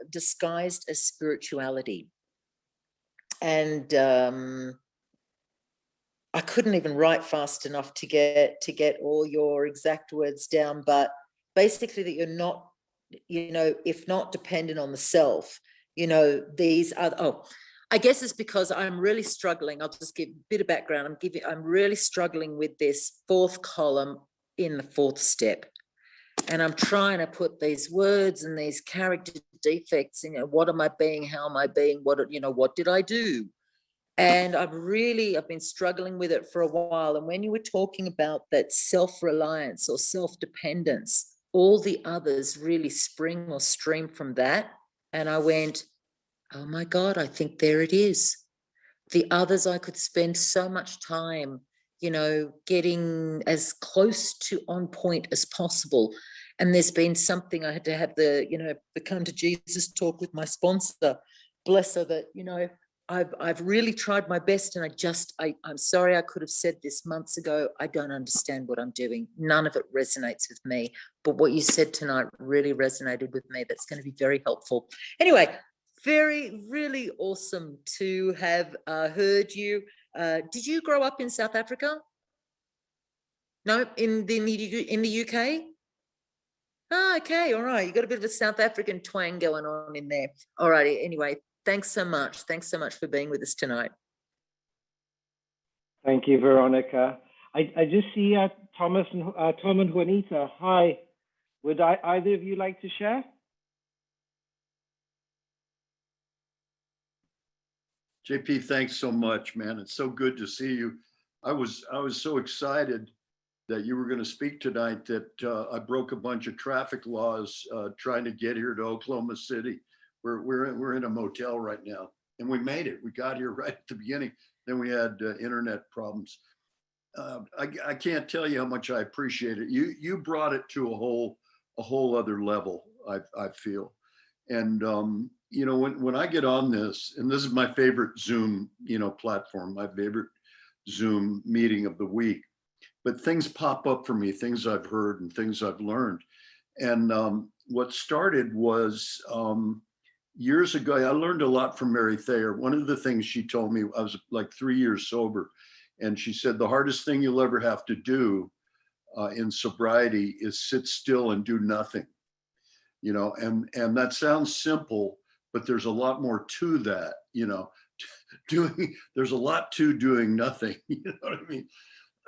[SPEAKER 2] disguised as spirituality. And I couldn't even write fast enough to get all your exact words down, but basically that you're not, if not dependent on the self, these are, I guess it's because I'm really struggling. I'll just give a bit of background. I'm really struggling with this fourth column in the fourth step. And I'm trying to put these words and these character defects, what am I being? How am I being? What did I do? And I've been struggling with it for a while. And when you were talking about that self-reliance or self-dependence, all the others really spring or stream from that. And I went, oh my God, I think there it is. The others, I could spend so much time, getting as close to on point as possible. And there's been something, I had to have the come to Jesus talk with my sponsor, bless her, that, I've really tried my best, and I'm sorry, I could have said this months ago. I don't understand what I'm doing. None of it resonates with me. But what you said tonight really resonated with me. That's going to be very helpful. Anyway, really awesome to have heard you. Did you grow up in South Africa? No, in the UK? Oh, okay, all right. You got a bit of a South African twang going on in there. All righty. Anyway, thanks so much. Thanks so much for being with us tonight.
[SPEAKER 3] Thank you, Veronica. I just see Tom and Juanita. Hi. Would either of you like to share?
[SPEAKER 7] JP, thanks so much, man. It's so good to see you. I was so excited that you were going to speak tonight that I broke a bunch of traffic laws trying to get here to Oklahoma City. We're in a motel right now, and we made it. We got here right at the beginning. Then we had internet problems. I can't tell you how much I appreciate it. You brought it to a whole other level. I feel, and you know, when I get on this, and this is my favorite Zoom, you know, platform, my favorite Zoom meeting of the week, but things pop up for me, things I've heard and things I've learned. And what started was years ago, I learned a lot from Mary Thayer. One of the things she told me, I was like 3 years sober, and she said, the hardest thing you'll ever have to do in sobriety is sit still and do nothing. You know, and that sounds simple, but there's a lot more to that, you know, there's a lot to doing nothing, you know what I mean?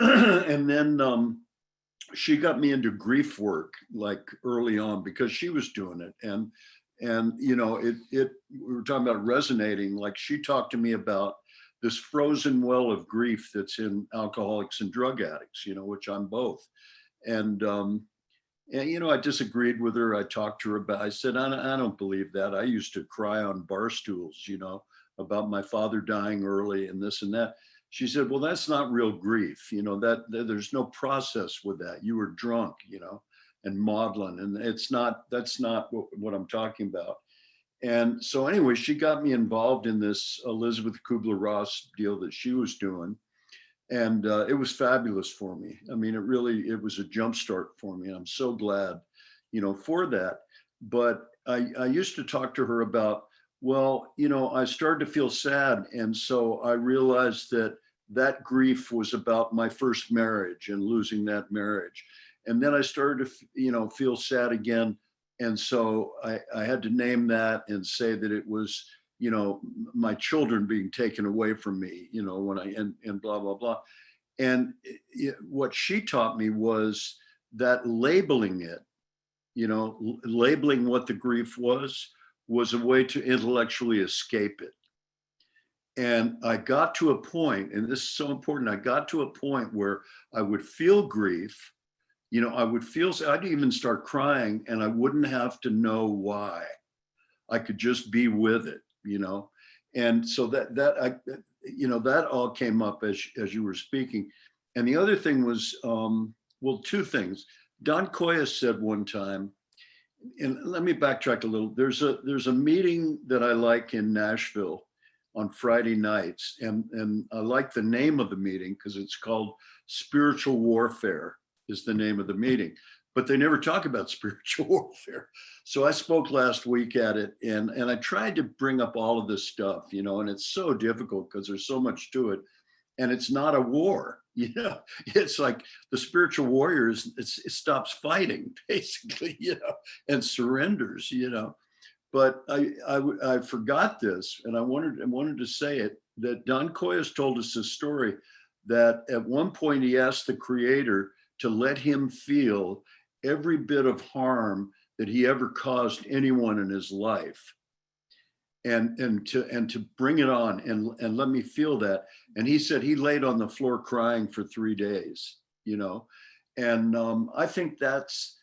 [SPEAKER 7] And then she got me into grief work like early on because she was doing it. And you know, we were talking about resonating, like she talked to me about this frozen well of grief that's in alcoholics and drug addicts, you know, which I'm both. And you know, I disagreed with her. I talked to her about, I said, I don't believe that. I used to cry on bar stools, you know, about my father dying early and this and that. She said, well, that's not real grief. You know, that there's no process with that. You were drunk, you know, and maudlin. And that's not what I'm talking about. And so anyway, she got me involved in this Elizabeth Kubler-Ross deal that she was doing. And it was fabulous for me. I mean, it was a jumpstart for me. I'm so glad, you know, for that. But I used to talk to her about, well, you know, I started to feel sad. And so I realized that grief was about my first marriage and losing that marriage. And then I started to, you know, feel sad again. And so I had to name that and say that it was, you know, my children being taken away from me, you know, and blah, blah, blah. And what she taught me was that labeling it, you know, labeling what the grief was a way to intellectually escape it. And I got to a point, and this is so important, I got to a point where I would feel grief, you know, I'd even start crying and I wouldn't have to know why. I could just be with it, you know? And so you know, that all came up as you were speaking. And the other thing was, well, two things. Don Coyas said one time, and let me backtrack a little. There's a meeting that I like in Nashville on Friday nights. And I like the name of the meeting because it's called Spiritual Warfare is the name of the meeting. But they never talk about spiritual warfare. So I spoke last week at it, and I tried to bring up all of this stuff, you know, and it's so difficult because there's so much to it. And it's not a war, you know, it's like the spiritual warrior it stops fighting, basically, you know, and surrenders, you know. But I forgot this, and I wanted to say it, that Don Coyas told us this story that at one point he asked the creator to let him feel every bit of harm that he ever caused anyone in his life, and to bring it on and let me feel that. And he said he laid on the floor crying for 3 days, you know. And I think that's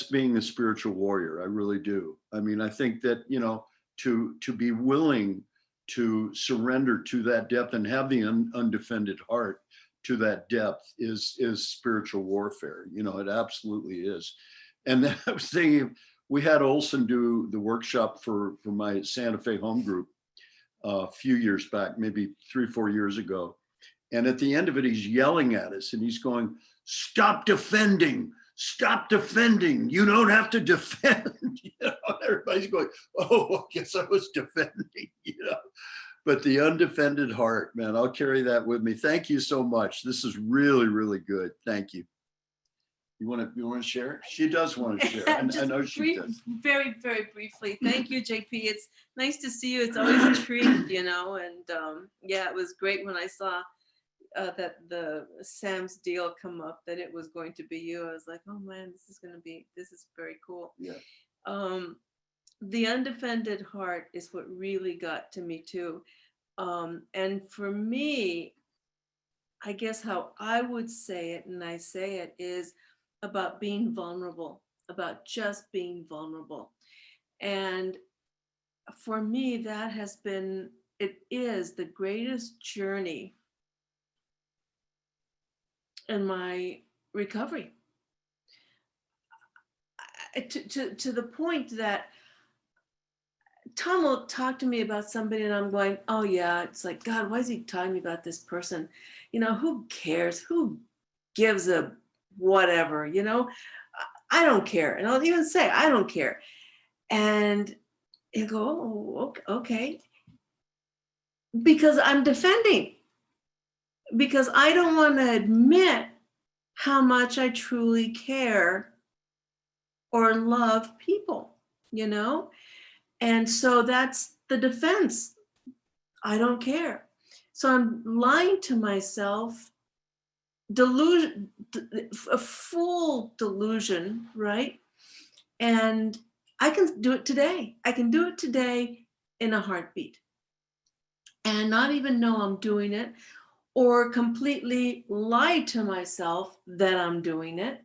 [SPEAKER 7] being a spiritual warrior. I really do. I mean, I think that, you know, to be willing to surrender to that depth and have the undefended heart to that depth is spiritual warfare. You know, it absolutely is. And then I was thinking, we had Olson do the workshop for my Santa Fe home group a few years back, maybe 3-4 years ago. And at the end of it, he's yelling at us and he's going, stop defending. Stop defending. You don't have to defend. You know, everybody's going, oh, I guess I was defending, you know. But the undefended heart, man, I'll carry that with me. Thank you so much. This is really, really good. Thank you. You want to share? She does want to share. I know she does.
[SPEAKER 8] Very, very briefly. Thank you, JP. It's nice to see you. It's always a treat, you know. And yeah, it was great when I saw that the Sam's deal come up, that it was going to be you. I was like, oh man, this is very cool.
[SPEAKER 7] Yeah.
[SPEAKER 8] The undefended heart is what really got to me too. And for me, I guess how I would say it, and I say it, is about being vulnerable, about just being vulnerable. And for me, that has been, it is the greatest journey in my recovery. To the point that Tom will talk to me about somebody and I'm going, oh yeah, it's like, God, why is he talking to me about this person? You know, who cares? Who gives a whatever, you know? I don't care. And I'll even say, I don't care. And he'll go, oh, okay. Because I'm defending, because I don't want to admit how much I truly care or love people, you know? And so that's the defense. I don't care. So I'm lying to myself, delusion, a full delusion, right? And I can do it today. I can do it today in a heartbeat and not even know I'm doing it, or completely lie to myself that I'm doing it.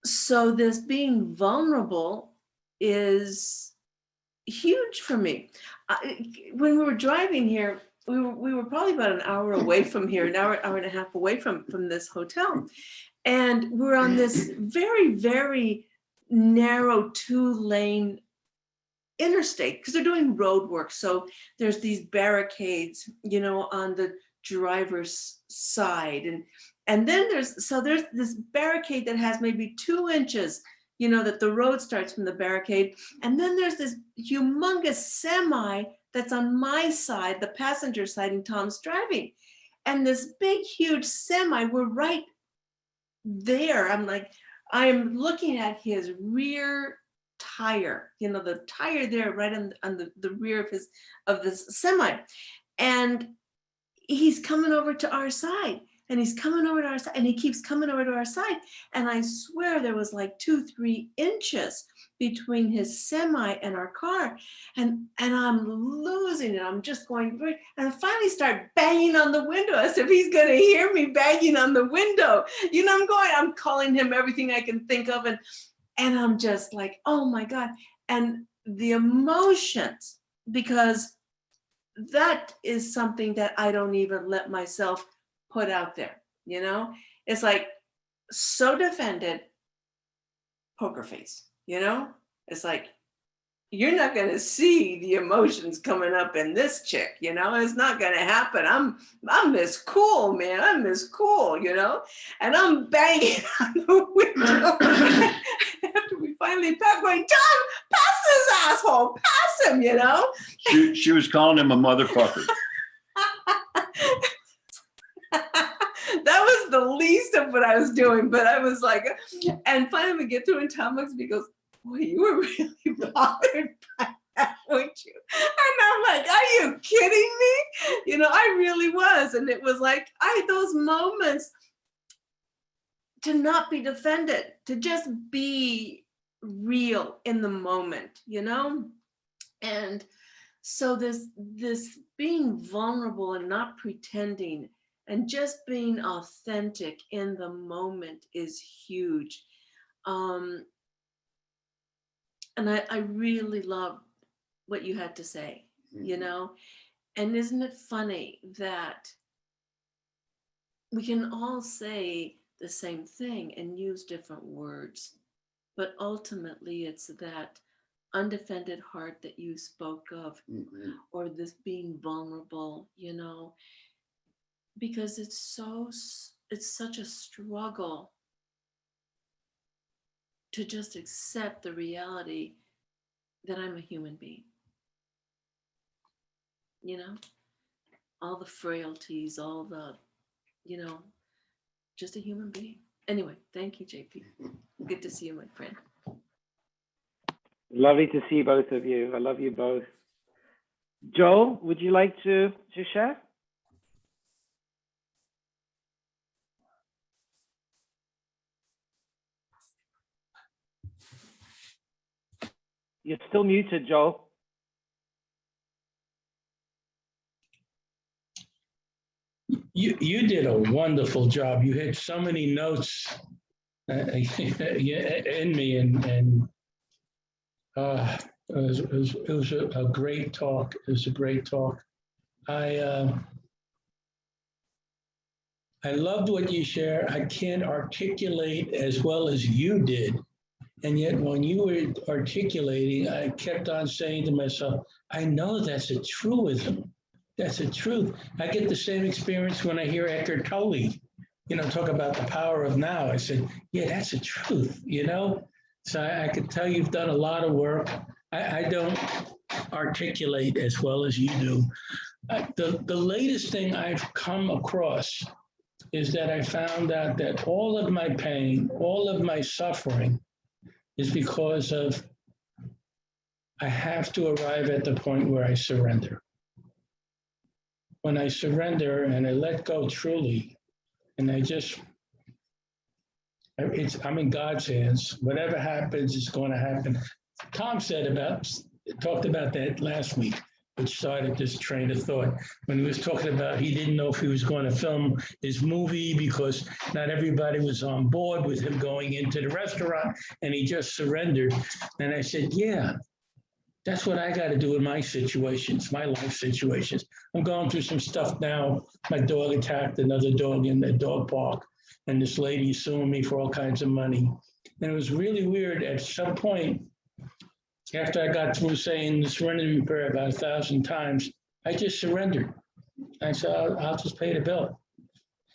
[SPEAKER 8] So this being vulnerable is huge for me. When we were driving here, we were probably about an hour away from here, an hour and a half away from this hotel. And we're on this very, very narrow 2-lane interstate because they're doing road work. So there's these barricades, you know, on the driver's side. And then there's this barricade that has maybe 2 inches, you know, that the road starts from the barricade. And then there's this humongous semi that's on my side, the passenger side, and Tom's driving. And this big, huge semi, we're right there. I'm looking at his rear tire, you know, the tire there right on the rear of this semi. And he's coming over to our side. And he's coming over to our side, and he keeps coming over to our side. And I swear there was like 2-3 inches between his semi and our car. And I'm losing it. I'm just going, and I finally start banging on the window as if he's going to hear me banging on the window. You know, I'm calling him everything I can think of. And I'm just like, oh my God. And the emotions, because that is something that I don't even let myself put out there, you know? It's like so defended, poker face, you know? It's like, you're not going to see the emotions coming up in this chick, you know? It's not going to happen. I'm Miss Cool, man. I'm Miss Cool, you know? And I'm banging on the window. After we finally pass, going, Tom, pass this asshole, pass him, you know?
[SPEAKER 7] She was calling him a motherfucker.
[SPEAKER 8] That was the least of what I was doing, but I was like, and finally we get through and Tom looks at me and goes, boy, you were really bothered by that, weren't you? And I'm like, are you kidding me? You know, I really was. And it was like, those moments to not be defended, to just be real in the moment, you know? And so this being vulnerable and not pretending and just being authentic in the moment is huge. And I really love what you had to say, you know? And isn't it funny that we can all say the same thing and use different words, but ultimately it's that undefended heart that you spoke of, or this being vulnerable, you know, because it's such a struggle to just accept the reality that I'm a human being, you know, all the frailties, all the, you know, just a human being. Anyway, thank you, JP. Good to see you, my friend.
[SPEAKER 3] Lovely to see both of you. I love you both. Joel, would you like to share? You're still muted, Joel.
[SPEAKER 9] You did a wonderful job. You hit so many notes in me, and it was a great talk. It was a great talk. I loved what you shared. I can't articulate as well as you did. And yet when you were articulating, I kept on saying to myself, I know that's a truism. That's a truth. I get the same experience when I hear Eckhart Tolle, talk about the power of now. I said, yeah, that's a truth. So I could tell you've done a lot of work. I don't articulate as well as you do. The latest thing I've come across is that I found out that all of my pain, all of my suffering is because of I have to arrive at the point where I surrender. When I surrender and I let go truly, and I'm in God's hands. Whatever happens is going to happen. Tom talked about that last week, which started this train of thought when he was talking about he didn't know if he was going to film his movie because not everybody was on board with him going into the restaurant, and he just surrendered. And I said, yeah, that's what I got to do in my situations, my life situations. I'm going through some stuff now. My dog attacked another dog in the dog park, and this lady is suing me for all kinds of money. And it was really weird. At some point, after I got through saying the serenity prayer about 1,000 times, I just surrendered. I said, I'll just pay the bill.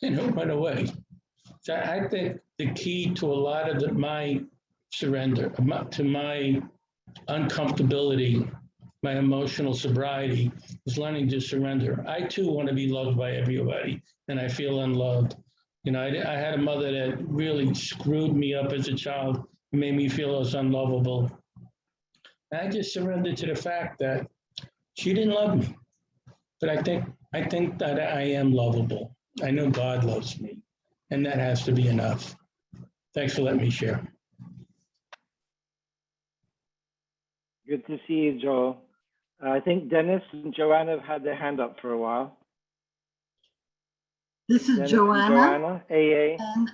[SPEAKER 9] And it went away. So I think the key to a lot of my surrender, to my uncomfortability, my emotional sobriety, is learning to surrender. I too want to be loved by everybody, and I feel unloved. I had a mother that really screwed me up as a child, made me feel I was unlovable. And I just surrendered to the fact that she didn't love me, but I think that I am lovable. I know God loves me, and that has to be enough. Thanks for letting me share.
[SPEAKER 3] Good to see you, Joel. I think Dennis and Joanna have had their hand up for a while.
[SPEAKER 10] This is
[SPEAKER 3] Dennis and
[SPEAKER 10] Joanna.
[SPEAKER 3] Joanna, AA.
[SPEAKER 10] And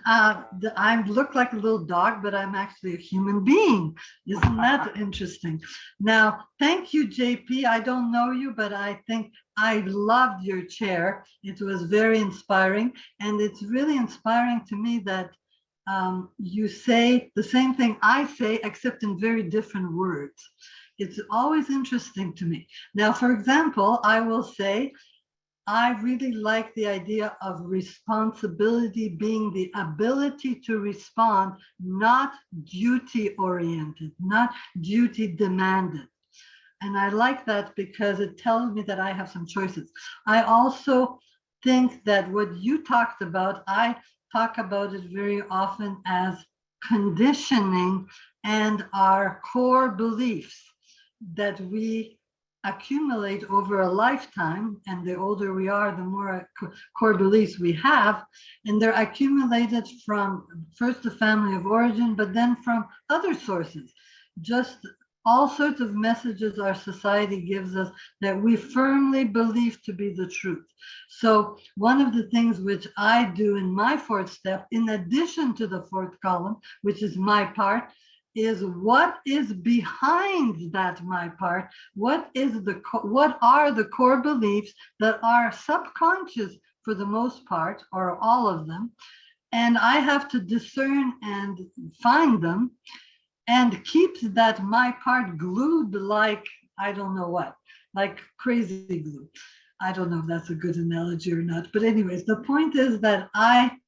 [SPEAKER 10] I look like a little dog, but I'm actually a human being. Isn't that interesting? Now, thank you, JP. I don't know you, but I think I loved your chair. It was very inspiring. And it's really inspiring to me that you say the same thing I say, except in very different words. It's always interesting to me. Now, for example, I will say, I really like the idea of responsibility being the ability to respond, not duty oriented, not duty demanded. And I like that because it tells me that I have some choices. I also think that what you talked about, I talk about it very often as conditioning and our core beliefs that we accumulate over a lifetime, and the older we are, the more core beliefs we have, and they're accumulated from first the family of origin, but then from other sources. Just all sorts of messages our society gives us that we firmly believe to be the truth. So one of the things which I do in my fourth step, in addition to the fourth column, which is my part, is what is behind that my part? What are the core beliefs that are subconscious for the most part, or all of them? And I have to discern and find them and keep that my part glued like, I don't know what, like crazy glue. I don't know if that's a good analogy or not. But anyways, the point is that I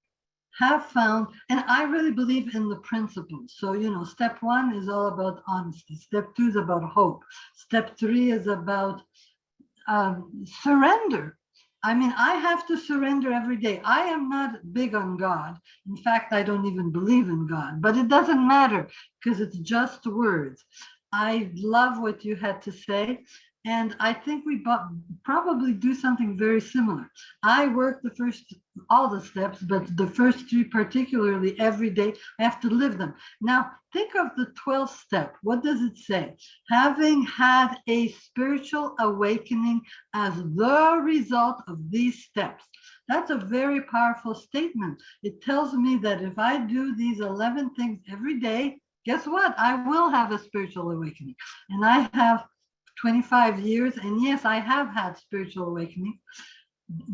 [SPEAKER 10] have found, and I really believe in the principles. So, step 1 is all about honesty. Step 2 is about hope. Step 3 is about surrender. I mean, I have to surrender every day. I am not big on God. In fact, I don't even believe in God, but it doesn't matter because it's just words. I love what you had to say. And I think we probably do something very similar. I work all the steps, but the first 3 particularly every day, I have to live them. Now, think of the 12th step. What does it say? Having had a spiritual awakening as the result of these steps. That's a very powerful statement. It tells me that if I do these 11 things every day, guess what? I will have a spiritual awakening. And I have 25 years, and yes, I have had spiritual awakening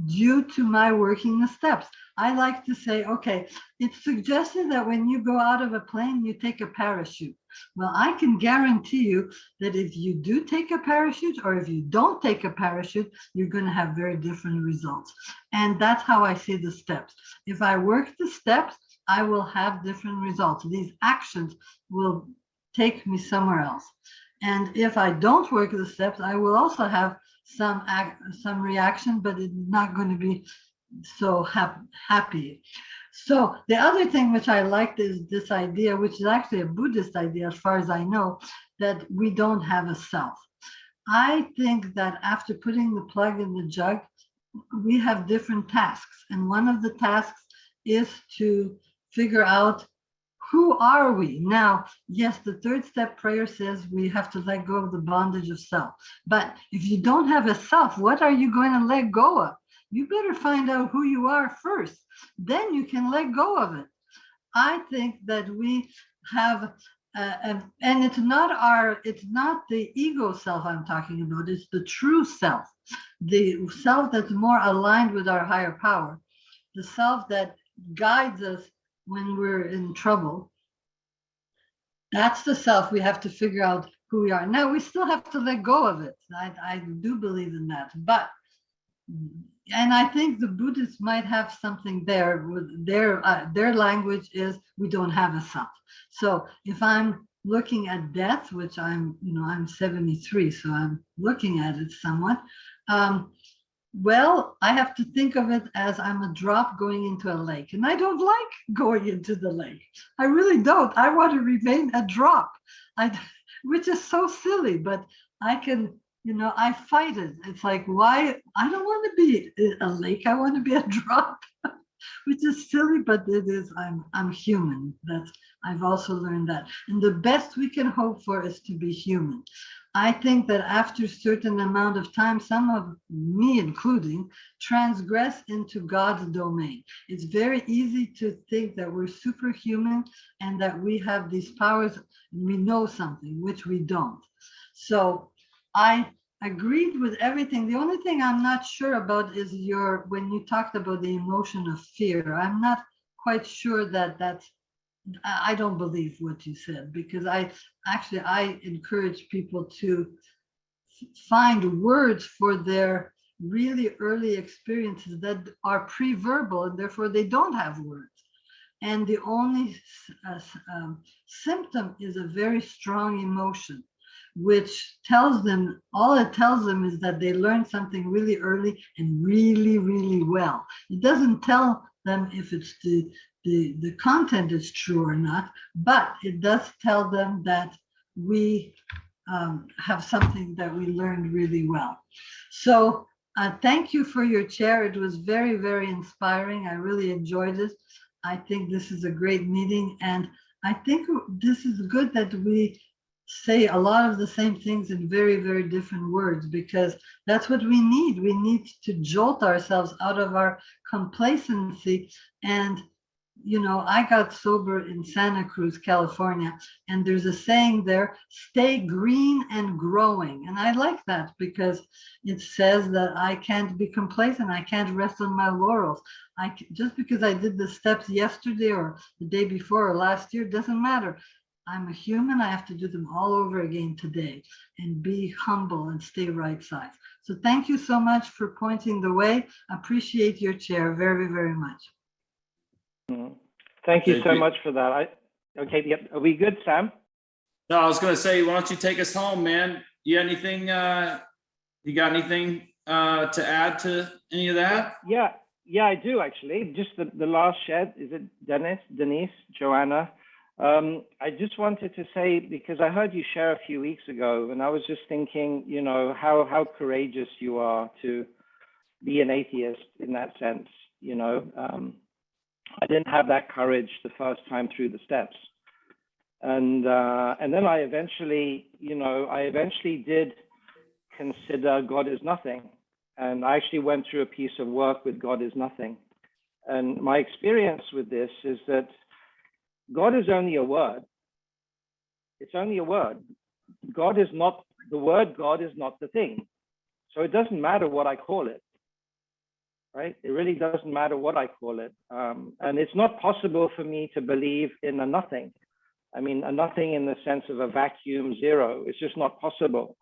[SPEAKER 10] due to my working the steps. I like to say, okay, it's suggested that when you go out of a plane, you take a parachute. Well, I can guarantee you that if you do take a parachute or if you don't take a parachute, you're going to have very different results. And that's how I see the steps. If I work the steps, I will have different results. These actions will take me somewhere else. And if I don't work the steps, I will also have some reaction, but it's not going to be so happy. So the other thing which I liked is this idea, which is actually a Buddhist idea, as far as I know, that we don't have a self. I think that after putting the plug in the jug, we have different tasks. And one of the tasks is to figure out, who are we? Now, yes, the 3rd step prayer says we have to let go of the bondage of self. But if you don't have a self, what are you going to let go of? You better find out who you are first. Then you can let go of it. I think that we have, and it's not the ego self I'm talking about. It's the true self, the self that's more aligned with our higher power, the self that guides us when we're in trouble. That's the self we have to figure out who we are. Now, we still have to let go of it. I do believe in that. But, and I think the Buddhists might have something there. With their language is, we don't have a self. So if I'm looking at death, which I'm 73, so I'm looking at it somewhat. Well, I have to think of it as I'm a drop going into a lake, and I don't like going into the lake. I really don't. I want to remain a drop, which is so silly, but I can, I fight it. It's like, why? I don't want to be a lake. I want to be a drop, which is silly, but it is. I'm human. I've also learned that. And the best we can hope for is to be human. I think that after a certain amount of time, some of me including, transgress into God's domain. It's very easy to think that we're superhuman and that we have these powers and we know something, which we don't. So I agreed with everything. The only thing I'm not sure about is when you talked about the emotion of fear. I'm not quite sure that's, I don't believe what you said, because I encourage people to find words for their really early experiences that are pre-verbal, and therefore they don't have words. And the only symptom is a very strong emotion, which all it tells them is that they learned something really early and really, really well. It doesn't tell them if it's the content is true or not, but it does tell them that we have something that we learned really well. So thank you for your chair. It was very, very inspiring. I really enjoyed it. I think this is a great meeting, and I think this is good that we say a lot of the same things in very, very different words, because that's what we need. We need to jolt ourselves out of our complacency. And I got sober in Santa Cruz, California, and there's a saying there, stay green and growing. And I like that because it says that I can't be complacent. I can't rest on my laurels. Just because I did the steps yesterday or the day before or last year, doesn't matter. I'm a human. I have to do them all over again today and be humble and stay right size. So thank you so much for pointing the way. Appreciate your chair very, very much.
[SPEAKER 3] Thank you so much for that. Okay, yep. Are we good, Sam?
[SPEAKER 1] No, I was going to say, why don't you take us home, man? You got anything to add to any of that?
[SPEAKER 3] Yeah, I do actually. Just the last shed, is it Denise, Joanna? I just wanted to say, because I heard you share a few weeks ago, and I was just thinking, you know, how courageous you are to be an atheist in that sense. You know, I didn't have that courage the first time through the steps. And then I eventually did consider God is nothing. And I actually went through a piece of work with God is nothing. And my experience with this is that God is only a word. It's only a word. God is not the word. God is not the thing. So it doesn't matter what I call it, right? It really doesn't matter what I call it. And it's not possible for me to believe in a nothing. I mean, a nothing in the sense of a vacuum zero. It's just not possible.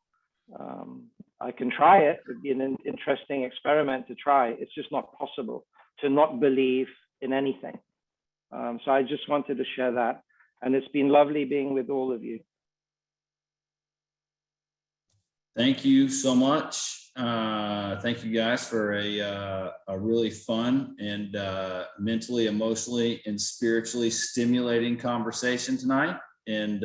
[SPEAKER 3] I can try it. It'd be an interesting experiment to try. It's just not possible to not believe in anything. So I just wanted to share that. And it's been lovely being with all of you.
[SPEAKER 1] Thank you so much. Thank you guys for a really fun and mentally, emotionally, and spiritually stimulating conversation tonight. And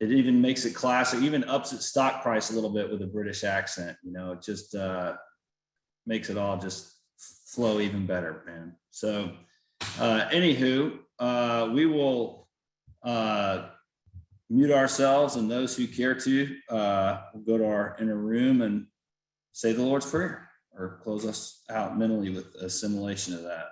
[SPEAKER 1] it even makes it classic, even ups its stock price a little bit with a British accent. You know, it just makes it all just flow even better, man. So anywho, we will mute ourselves, and those who care to will go to our inner room and say the Lord's Prayer or close us out mentally with assimilation of that.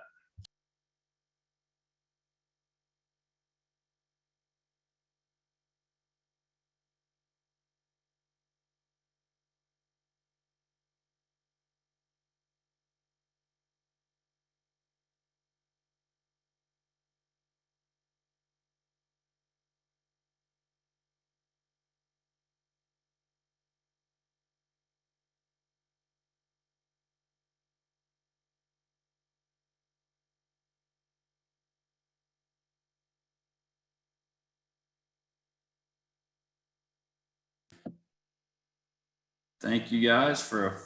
[SPEAKER 1] Thank you guys for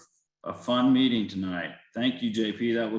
[SPEAKER 1] a fun meeting tonight. Thank you, JP. That was